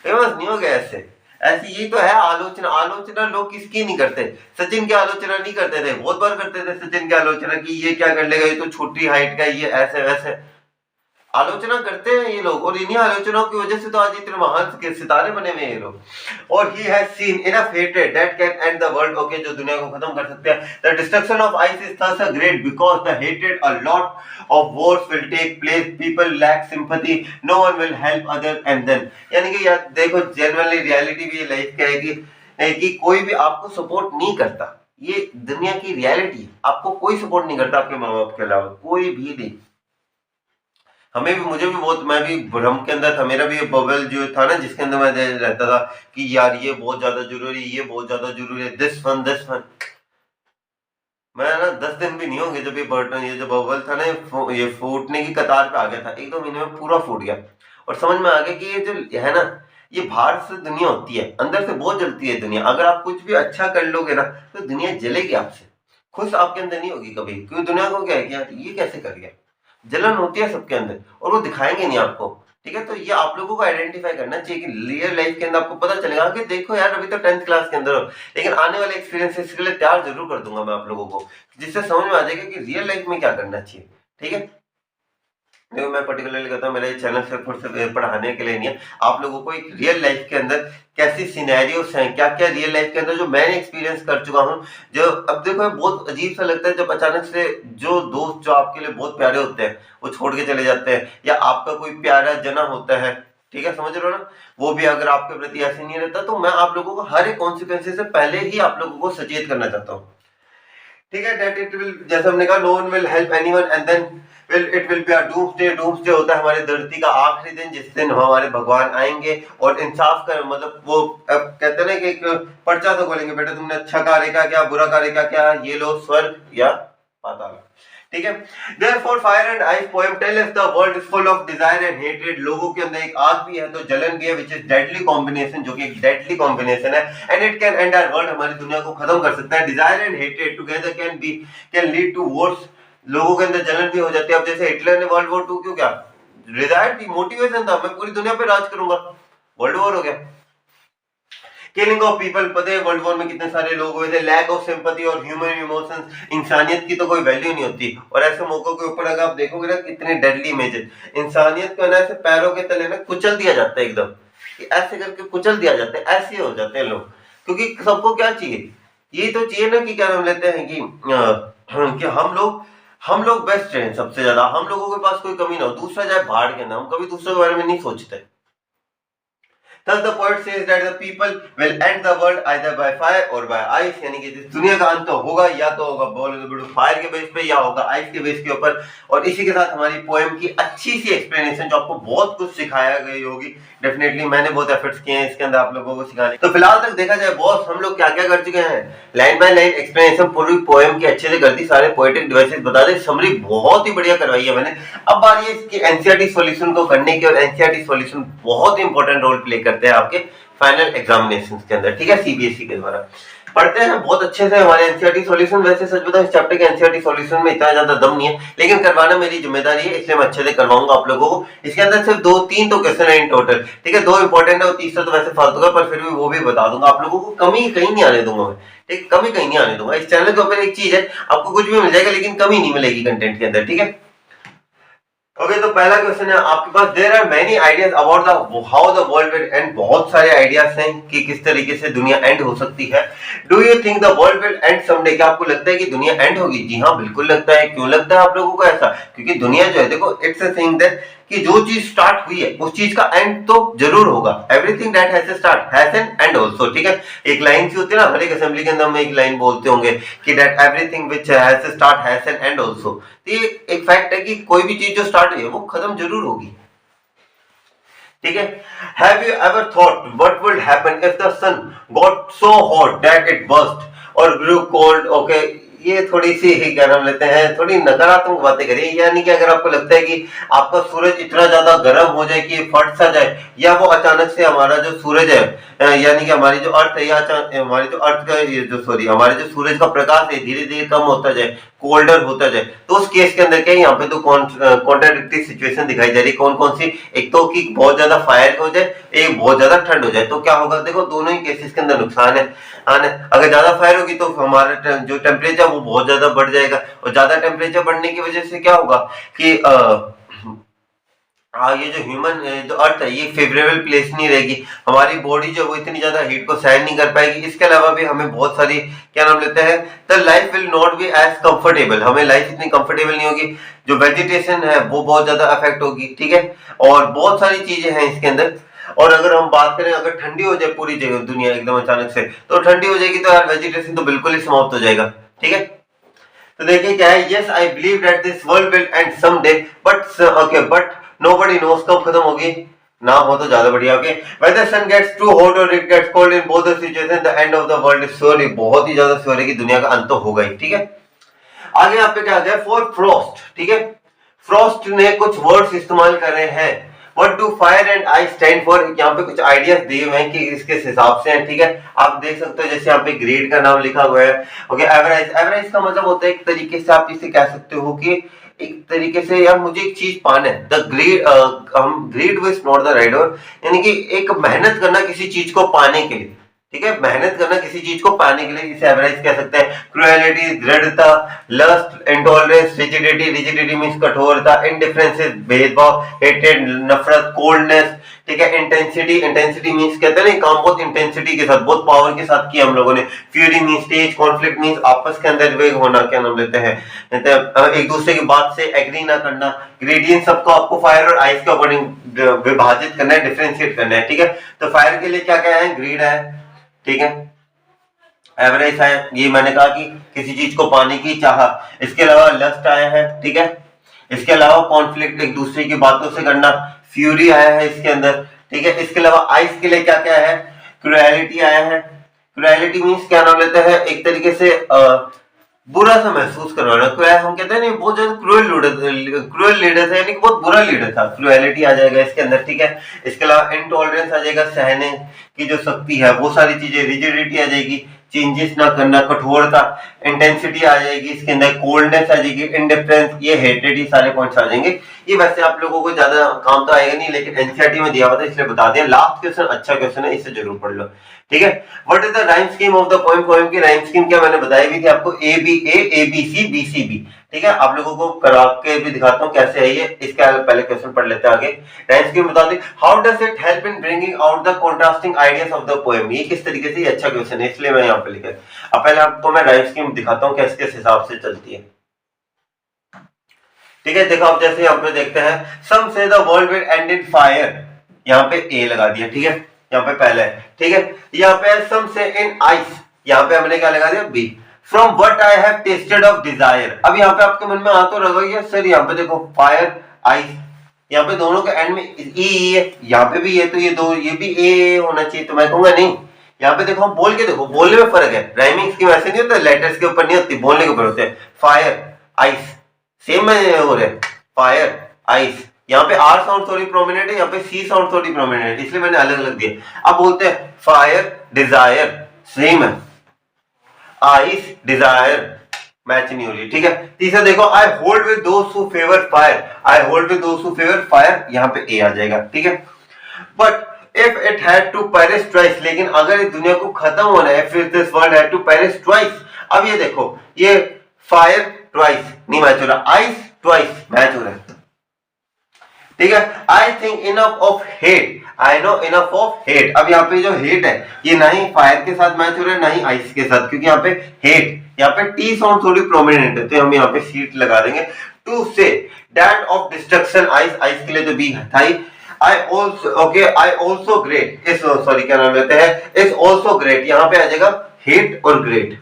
फेमस नहीं होगे ऐसे। ऐसी यही तो है आलोचना। आलोचना लोग किसकी नहीं करते? सचिन की आलोचना नहीं करते थे, बहुत बार करते थे सचिन की आलोचना, कि ये क्या कर लेगा, ये तो छोटी हाइट का, ये ऐसे वैसे। आलोचना करते हैं ये लोग, और इन्हीं आलोचनाओं की वजह से तो आज इतने महान के सितारे बने हुए हैं ये लोग। और he has seen enough hatred that can end the world, okay, जो दुनिया को खत्म कर सकते हैं। The destruction of ice is thus a great because the हेटेड a lot of wars will take place, people lack sympathy, no one will help other and then. यानी कि यार देखो, जेन्युइनली रियलिटी भी ये लाइफ क्या है कि कोई भी आपको सपोर्ट नहीं करता। ये दुनिया की रियलिटी, आपको कोई सपोर्ट नहीं करता आपके माँ बाप के अलावा, कोई भी नहीं। हमें भी, मुझे भी बहुत, मैं भी भ्रम के अंदर था, मेरा भी ये बबल जो था ना जिसके अंदर मैं रहता था कि यार ये बहुत ज्यादा जरूरी है, ये बहुत ज्यादा जरूरी है, दिस वन। मैं ना 10 दिन भी नहीं होंगे जब ये बर्टन, ये जो बबल था ना, ये फूटने की कतार पे आ गया था, 1-2 महीने में पूरा फूट गया। और समझ में आ गया कि ये जो है ना, ये बाहर से दुनिया होती है, अंदर से बहुत जलती है दुनिया। अगर आप कुछ भी अच्छा कर लोगे ना तो दुनिया जलेगी आपसे, खुश आपके अंदर नहीं होगी कभी, क्योंकि दुनिया को क्या है कि यार ये कैसे कर गया। जलन होती है सबके अंदर, और वो दिखाएंगे नहीं आपको। ठीक है, तो ये आप लोगों को आइडेंटिफाई करना चाहिए कि रियल लाइफ के अंदर आपको पता चलेगा कि देखो यार अभी तो 10th क्लास के अंदर हो, लेकिन आने वाले एक्सपीरियंसेस के लिए तैयार जरूर कर दूंगा मैं आप लोगों को, जिससे समझ में आ जाएगा कि रियल लाइफ में क्या करना चाहिए। ठीक है, देखो मैं पर्टिकुलरली कहता हूँ, मेरा ये चैनल सिर्फ और सिर्फ पढ़ाने के लिए नहीं है, आप लोगों को एक रियल लाइफ के अंदर कैसी सिनेरियोस हैं, क्या क्या रियल लाइफ के अंदर जो मैंने एक्सपीरियंस कर चुका हूँ। जो अब देखो बहुत अजीब सा लगता है जब अचानक से जो दोस्त जो आपके लिए बहुत प्यारे होते हैं वो छोड़ के चले जाते हैं, या आपका कोई प्यारा जना होता है, ठीक है, समझ रहे हो ना, वो भी अगर आपके प्रति ऐसे नहीं रहता, तो मैं आप लोगों को हर एक कॉन्सिक्वेंसेस से पहले ही आप लोगों को सचेत करना चाहता हूँ। ठीक है, दैट इट विल, जैसे हमने कहा, no one will help anyone and then will it will be a doomsday. Doomsday होता है हमारी धरती का आखिरी दिन, जिस दिन हमारे भगवान आएंगे और इंसाफ कर, मतलब वो कहते हैं ना कि एक पर्चा सा खोलेंगे, बेटा तुमने अच्छा कार्य किया क्या, बुरा कार्य किया क्या, ये लो स्वर्ग या पाताल। ठीक है, therefore fire and ice poem tell us the world is full of desire and hatred। लोगों के अंदर एक आग भी है तो जलन भी है, which is deadly combination, जो कि एक deadly combination है, and it can end our world, हमारी दुनिया को खत्म कर सकता है। desire and hatred together can lead to wars। लोगों के अंदर जलन भी हो जाती है। अब जैसे हिटलर ने वर्ल्ड वॉर 2 क्यों किया, डिजायर थी, मोटिवेशन था, मैं पूरी दुनिया पे राज करूंगा, वर्ल्ड वॉर हो गया। किलिंग ऑफ पीपल, पता है वर्ल्ड वॉर में कितने सारे लोग हुए थे। लैक ऑफ सिंपैथी और ह्यूमन इमोशंस, इंसानियत की तो कोई वैल्यू नहीं होती। और ऐसे मौकों के ऊपर अगर आप देखोगे ना कितने डेडली इमेजेस, इंसानियत को ना ऐसे पैरों के तले ना कुचल दिया जाता है एकदम, कि ऐसे करके कुचल दिया जाता है, ऐसे हो जाते हैं लोग। क्योंकि सबको क्या चाहिए, ये तो चाहिए ना कि क्या नाम लेते हैं कि हम लोग बेस्ट हैं सबसे ज्यादा, हम लोगों के पास कोई कमी ना हो, दूसरा जाए भाड़ के नाम, कभी दूसरे के बारे में नहीं सोचते। Thus the poet says that the people will end the world either by fire or by ice, यानी कि दुनिया का अंत तो होगा, या तो होगा बोलो फायर के बेस पे या होगा आइस के बेस के ऊपर। और इसी के साथ हमारी पोएम की अच्छी सी एक्सप्लेनेशन जो आपको बहुत कुछ सिखाया गई होगी, डेफिनेटली मैंने बहुत एफर्ट्स किए हैं इसके अंदर आप लोगों को सिखाने। तो फिलहाल तक देखा जाए बॉस, हम लोग क्या क्या कर चुके हैं, लाइन बाय लाइन एक्सप्लेनेशन पूरी पोएम की अच्छे से कर दी, सारे पोएटिक डिवाइसेस बता दे, समरी बहुत ही बढ़िया करवाई है मैंने। अब बारी है इसकी एनसीईआरटी सॉल्यूशन को करने की, और एनसीईआरटी सॉल्यूशन बहुत इंपॉर्टेंट रोल प्ले करते हैं आपके फाइनल एग्जामिनेशन के अंदर। ठीक है, सीबीएसई के द्वारा पढ़ते हैं बहुत अच्छे से हमारे एनसीईआरटी सॉल्यूशन। वैसे सच बताऊं इस चैप्टर के एनसीईआरटी सॉल्यूशन में इतना ज्यादा दम नहीं है, लेकिन करवाना मेरी जिम्मेदारी है, इसलिए मैं अच्छे से करवाऊंगा आप लोगों को। इसके अंदर सिर्फ 2-3 तो क्वेश्चन है इन टोटल, ठीक है, 2 इंपॉर्टेंट है और तीसरा तो वैसे फालतू का, पर फिर भी वो भी बता दूंगा आप लोगों को, कमी कहीं नहीं आने दूंगा मैं। ठीक, कमी कहीं नहीं आने दूंगा। इस चैनल के ऊपर एक चीज है, आपको कुछ भी मिल जाएगा लेकिन कमी नहीं मिलेगी कंटेंट के अंदर। ठीक है, ओके, तो पहला क्वेश्चन है आपके पास, there are many ideas about the how the world will end. बहुत सारे आइडियाज हैं कि किस तरीके से दुनिया एंड हो सकती है। Do you think the world will and someday, क्या आपको लगता है कि दुनिया एंड होगी? जी हाँ, बिल्कुल लगता है। क्यों लगता है आप लोगों को ऐसा? क्योंकि दुनिया जो है, देखो इट्स अ थिंग दैट कि जो चीज स्टार्ट हुई है उस चीज का एंड तो जरूर होगा। Everything that has a start has an and also. ठीक है, एक लाइन सी होती है ना, हर एक असेंबली के अंदर हम एक लाइन बोलते होंगे कि that everything which has a start has an and also. तो ये एक फैक्ट है कि कोई भी चीज जो स्टार्ट हुई है वो खत्म जरूर होगी। ठीक है, have you ever thought what would happen if the sun got so hot that it burst और ग्रू कोल्ड? ओके, ये थोड़ी सी ही क्या नाम लेते हैं, थोड़ी नकारात्मक बातें करिए। यानी कि अगर आपको लगता है कि आपका सूरज इतना ज्यादा गर्म हो जाए कि ये फट सा जाए, या वो अचानक से हमारा जो सूरज है यानी कि हमारी जो अर्थ है, या हमारी जो अर्थ का ये जो सॉरी हमारे जो सूरज का प्रकाश है धीरे धीरे कम होता जाए, कोल्डर होता जाए, तो उस केस के अंदर क्या यहाँ पे तो कॉन्ट्राडिक्टरी सिचुएशन दिखाई जा रही है। कौन कौन सी? एक तो कि बहुत ज्यादा फायर हो जाए, एक बहुत ज्यादा ठंड हो जाए। तो क्या होगा? देखो दोनों ही केसेस के अंदर नुकसान है। अगर ज्यादा फायर होगी तो हमारा जो टेम्परेचर वो बहुत ज्यादा बढ़ जाएगा, और ज्यादा टेम्परेचर बढ़ने की वजह से क्या होगा कि ये जो ह्यूमन जो अर्थ है ये फेवरेबल प्लेस नहीं रहेगी, हमारी बॉडी जो वो इतनी ज्यादा हीट को सहन नहीं कर पाएगी। इसके अलावा भी हमें बहुत सारी क्या नाम लेते हैं, the life will not be as comfortable, हमें लाइफ इतनी कंफर्टेबल नहीं होगी, जो वेजिटेशन है वो बहुत ज्यादा अफेक्ट होगी, ठीक है, और बहुत सारी चीजें हैं इसके अंदर। और अगर हम बात करें, अगर ठंडी हो जाए पूरी जगह दुनिया एकदम अचानक से, तो ठंडी हो जाएगी तो यार वेजिटेशन तो बिल्कुल ही समाप्त हो जाएगा, ठीक है। तो देखिए क्या है, yes I believe that this world will and someday, but nobody nose कब खत्म होगी, ना हो तो ज्यादा बढ़िया। Okay, whether sun gets too hot or it gets cold, in both the situations the end of the world is surely, बहुत ही ज्यादा श्योर है कि दुनिया का अंत तो होगा ही, ठीक है। आगे यहाँ पे क्या आ गया, फॉर फ्रॉस्ट, ठीक है, फ्रॉस्ट ने कुछ वर्ड्स इस्तेमाल कर रहे हैं। What do fire and ice stand for? यहाँ पे कुछ आइडियाज दिए हुए हैं कि इसके हिसाब से है, ठीक है। आप देख सकते हो जैसे यहाँ पे ग्रेड का नाम लिखा हुआ है। ओके, एवरेज, एवरेज का मतलब होता है एक तरीके से आप इसे कह सकते हो कि एक तरीके से यार मुझे एक चीज पाना है, द ग्रेड, हम greed was not the right word, यानी कि एक मेहनत करना किसी चीज को पाने के लिए, ठीक है, मेहनत करना किसी चीज को पाने के लिए, इसे एवरेज कह सकते हैं। क्रुएलिटी, दृढ़ता, lust, intolerance, rigidity, rigidity means कठोरता, इंडिफरेंस भेदभाव, हेटेड नफरत, कोल्डनेस, ठीक है, इंटेंसिटी, इंटेंसिटी मींस कहते हैं ना काम बहुत इंटेंसिटी के साथ, बहुत पावर के साथ किया हम लोगों ने। फ्यूरी मींस तेज, कॉन्फ्लिक्ट मींस आपस के अंदर वेग होना, क्या नाम लेते हैं, एक दूसरे की बात से एग्री ना करना। ग्रेडियंट सबको आपको फायर और आइस के अकॉर्डिंग विभाजित करना है, डिफरेंशिएट करना है, ठीक है। तो फायर के लिए क्या क्या है, ग्रीड है, ठीक है, एवरेज है, ये मैंने कहा कि किसी चीज को पाने की चाह। इसके अलावा लस्ट आया है, ठीक है, इसके अलावा कॉन्फ्लिक्ट, एक दूसरे की बातों से करना, फ्यूरी आया है इसके अंदर, ठीक है। इसके अलावा आइस के लिए क्या क्या है, क्रुएलिटी आया है। क्रुएलिटी मींस क्या नाम लेते हैं, एक तरीके से बुरा सा महसूस करवाना, हम कहते हैं नहीं बहुत ज्यादा क्रूएल लीडर था, यानी कि बहुत बुरा लीडर था, क्रुएलिटी आ जाएगा इसके अंदर, ठीक है। इसके अलावा इनटॉलरेंस आ जाएगा, सहने की जो शक्ति है वो सारी चीजें, रिजिडिटी आ जाएगी, चेंजेस ना करना, कठोरता, इंटेंसिटी आ जाएगी इसके अंदर, कोल्डनेस आ जाएगी, इंडिफरेंस, ये हेटेड, ये सारे पॉइंट्स आ जाएंगे। ये वैसे आप लोगों को ज्यादा काम तो आएगा नहीं, लेकिन एनसीईआरटी में दिया हुआ था इसलिए बता दिया। लास्ट क्वेश्चन अच्छा क्वेश्चन है, इसे जरूर पढ़ लो, ठीक है। What is the rhyme scheme of the poem, poem की राइम स्कीम क्या मैंने बताई भी थी आपको, A B A B C B C B, ठीक है। आप लोगों को करा के भी दिखाता हूँ कैसे है ये, इसका पहले क्वेश्चन पढ़ लेते हैं आगे। राइम स्कीम बता दी, how does it help in bringing out the contrasting ideas of the poem, ये किस तरीके से, ये अच्छा क्वेश्चन है इसलिए मैं यहाँ पे लिखा। अब पहले आपको मैं राइम स्कीम दिखाता हूँ कैसे किस हिसाब से चलती है, ठीक है। देखो आप जैसे यहाँ पे देखते हैं, सम से the world will and in fire, यहाँ पे ए लगा दिया, ठीक है, यहाँ पे पहले है, ठीक है। यहाँ पे सम से इन आइस, यहाँ पे हमने क्या लगा दिया, B. From what I have tasted of desire, अब यहाँ पे आपके मन में आ तो रहा सर, यहाँ पे देखो फायर आइस, यहाँ पे दोनों के एंड में ई है, यहाँ पे भी ये, तो ये दो, ये भी ए होना चाहिए, तो मैं कहूंगा नहीं। यहाँ पे देखो, बोल के देखो, बोलने में फर्क है, राइमिंग स्कीम ऐसे नहीं होता, लेटर्स के ऊपर नहीं होती, बोलने के ऊपर होते हैं। फायर आइस सेम हो रहा है, फायर आइस, यहाँ पे आर साउंड थोड़ी प्रोमिनेंट है, यहाँ पे सी साउंड थोड़ी प्रोमिनेंट है, इसलिए मैंने अलग अलग दिए। अब बोलते हैं फायर डिजायर, सेम है, आइस डिजायर मैच नहीं हो रही, ठीक है। तीसरा देखो, I hold with those who favour fire, I hold with those who favour fire, यहाँ पे ए आ जाएगा, ठीक है। But if it had to perish twice, लेकिन अगर इस दुनिया को खत्म होना है, फिर this world had to perish twice. अब ये देखो, ये फायर ट्वाइस नहीं मैच हो रहा, आइस ट्वाइस मैच हो रहा है, ठीक है। I think enough of hate, I know enough of hate, अब यहाँ पे जो हेट है ये ना ही फायर के साथ मैच हो रहा है ना ही आइस के साथ, क्योंकि यहाँ पे हेट, यहाँ पे टी साउंड थोड़ी प्रोमिनेंट है, तो हम यहाँ पे सीट लगा देंगे। To say that of destruction, ice, ice के लिए तो बी था ही। I also great, इस सॉरी क्या नाम लेते हैं, इस also great, यहाँ पे आ जाएगा हेट और ग्रेट,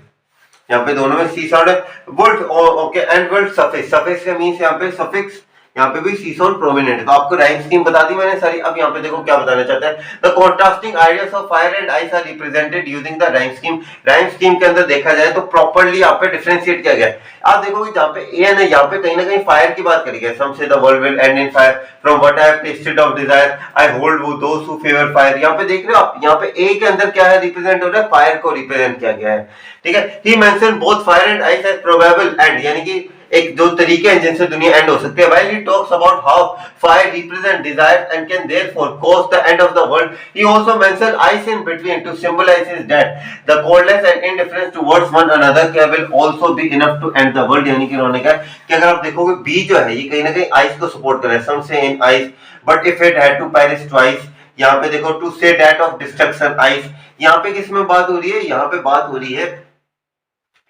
यहाँ पे दोनों में सी साउंड है। Word okay, and word suffix, suffix का मींस यहाँ पे सफिक्स, यहाँ पे भी सी साउंड प्रोमिनेंट है। तो आपको राइम स्कीम बता दी मैंने सारी। अब यहाँ पे देखो क्या बताना चाहता है, the contrasting ideas of fire and ice are represented using the rhyme scheme. Rhyme scheme के अंदर देखा जाए तो प्रॉपर्ली यहाँ पे डिफरेंशिएट किया गया है। आप देखोगे जहाँ पे ए है, यहाँ पे कहीं ना कहीं फायर की बात करी गई, सम से the world will and in fire, from what I have tasted of Dzire, I hold with those who favour fire. यहाँ पे देख रहे हो आप, यहाँ पे ए के अंदर क्या है, रिप्रेजेंट हो रहा है, फायर को रिप्रेजेंट किया गया है, ठीक है। He mention both fire and ice as probable end, यानी कि एक जो तरीके हैं जिनसे दुनिया एंड हो सकती है। While he talks about how fire represents desire and can therefore cause the end of the world, he also mentions ice in between to symbolize his death. The coldness and indifference towards one another will also be enough to end the world। यानी कि उन्होंने कहा कि अगर आप देखोगे B जो है ये कहीं ना कहीं आइस को सपोर्ट कर रहा है, some say in ice but if it had to perish twice। यहाँ पे देखो to say that of destruction ice, यहाँ पे किस में बात हो रही है, यहाँ पे बात हो रही है,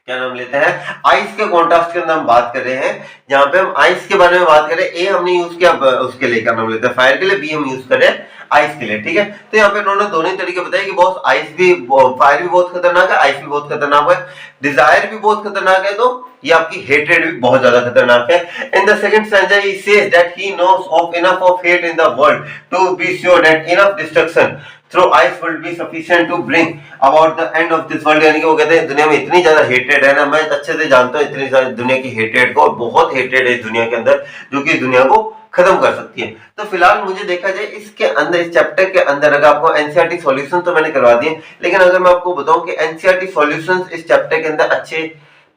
क्या नाम लेते हैं, आइस के कॉन्ट्रास्ट के अंदर हम बात कर रहे हैं। जहां पे हम आइस के बारे में बात करें, ए हमने यूज किया उसके लिए क्या नाम लेते हैं फायर के लिए, बी हम यूज करें आइस के लिए, ठीक है। तो यहाँ पे उन्होंने दोनों तरीके बताए कि बॉस आइस भी, फायर भी बहुत खतरनाक है, आइस भी बहुत खतरनाक है, डिजायर भी बहुत खतरनाक है, तो ये आपकी हेट्रेड भी बहुत ज्यादा खतरनाक है। In the second stanza he says that he knows of enough of hate in the world to be sure that enough destruction through ice will be sufficient to bring about the end of this world. यानी कि वो कहते हैं दुनिया में इतनी ज्यादा hatred है ना, मैं अच्छे से जानता हूँ इतनी ज्यादा दुनिया की हेट्रेड को, और बहुत हेट्रेड है इस दुनिया के अंदर जो कि इस दुनिया को खत्म कर सकती है। तो फिलहाल मुझे देखा जाए इसके अंदर, इस चैप्टर के अंदर, अगर आपको एनसीईआरटी सॉल्यूशन तो मैंने करवा दिए, लेकिन अगर मैं आपको बताऊं कि एनसीईआरटी सॉल्यूशंस इस चैप्टर के अंदर अच्छे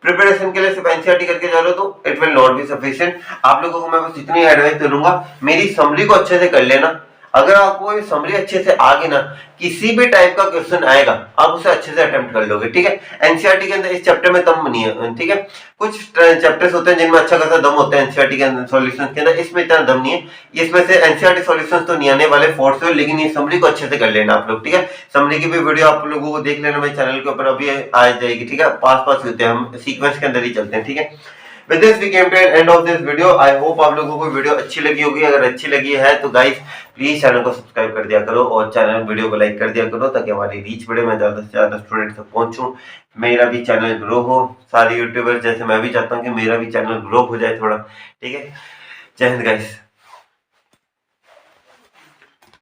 प्रिपरेशन के लिए सिर्फ एनसीईआरटी करके जा रहे हो तो it will not be sufficient. आप लोगों को मैं बस इतनी एडवाइस करूंगा, मेरी समरी को अच्छे से कर लेना। अगर आपको ये समरी अच्छे से आ गई ना, किसी भी टाइप का क्वेश्चन आएगा आप उसे अच्छे से अटेम्प्ट कर लोगे, ठीक है। एनसीईआरटी के अंदर इस चैप्टर में दम नहीं है, ठीक है। कुछ चैप्टर्स होते हैं जिनमें अच्छा खासा दम होता है एनसीईआरटी के अंदर सॉल्यूशंस के अंदर, इसमें इतना दम नहीं है। इसमें से एनसीईआरटी सॉल्यूशंस तो नहीं आने वाले फोर्थ से, लेकिन ये समरी को अच्छे से कर लेना आप लोग, ठीक है। समरी की भी वीडियो आप लोगों को देख लेना मेरे चैनल के ऊपर, अभी आ जाएगी, ठीक है। पास होते हैं हम, सीक्वेंस के अंदर ही चलते हैं, ठीक है। With this we came to an end of this video. I hope आप लोगों को वीडियो अच्छी लगी होगी। अगर अच्छी लगी है तो गाइस प्लीज चैनल को सब्सक्राइब कर दिया करो और चैनल वीडियो को लाइक कर दिया करो, ताकि हमारी रीच बढ़े, मैं ज्यादा से ज्यादा स्टूडेंट तक पहुंचूं, मेरा भी चैनल ग्रो हो। सारे यूट्यूबर्स जैसे मैं भी चाहता हूँ कि मेरा भी चैनल ग्रो हो जाए थोड़ा, ठीक है। जय हिंद गाइस।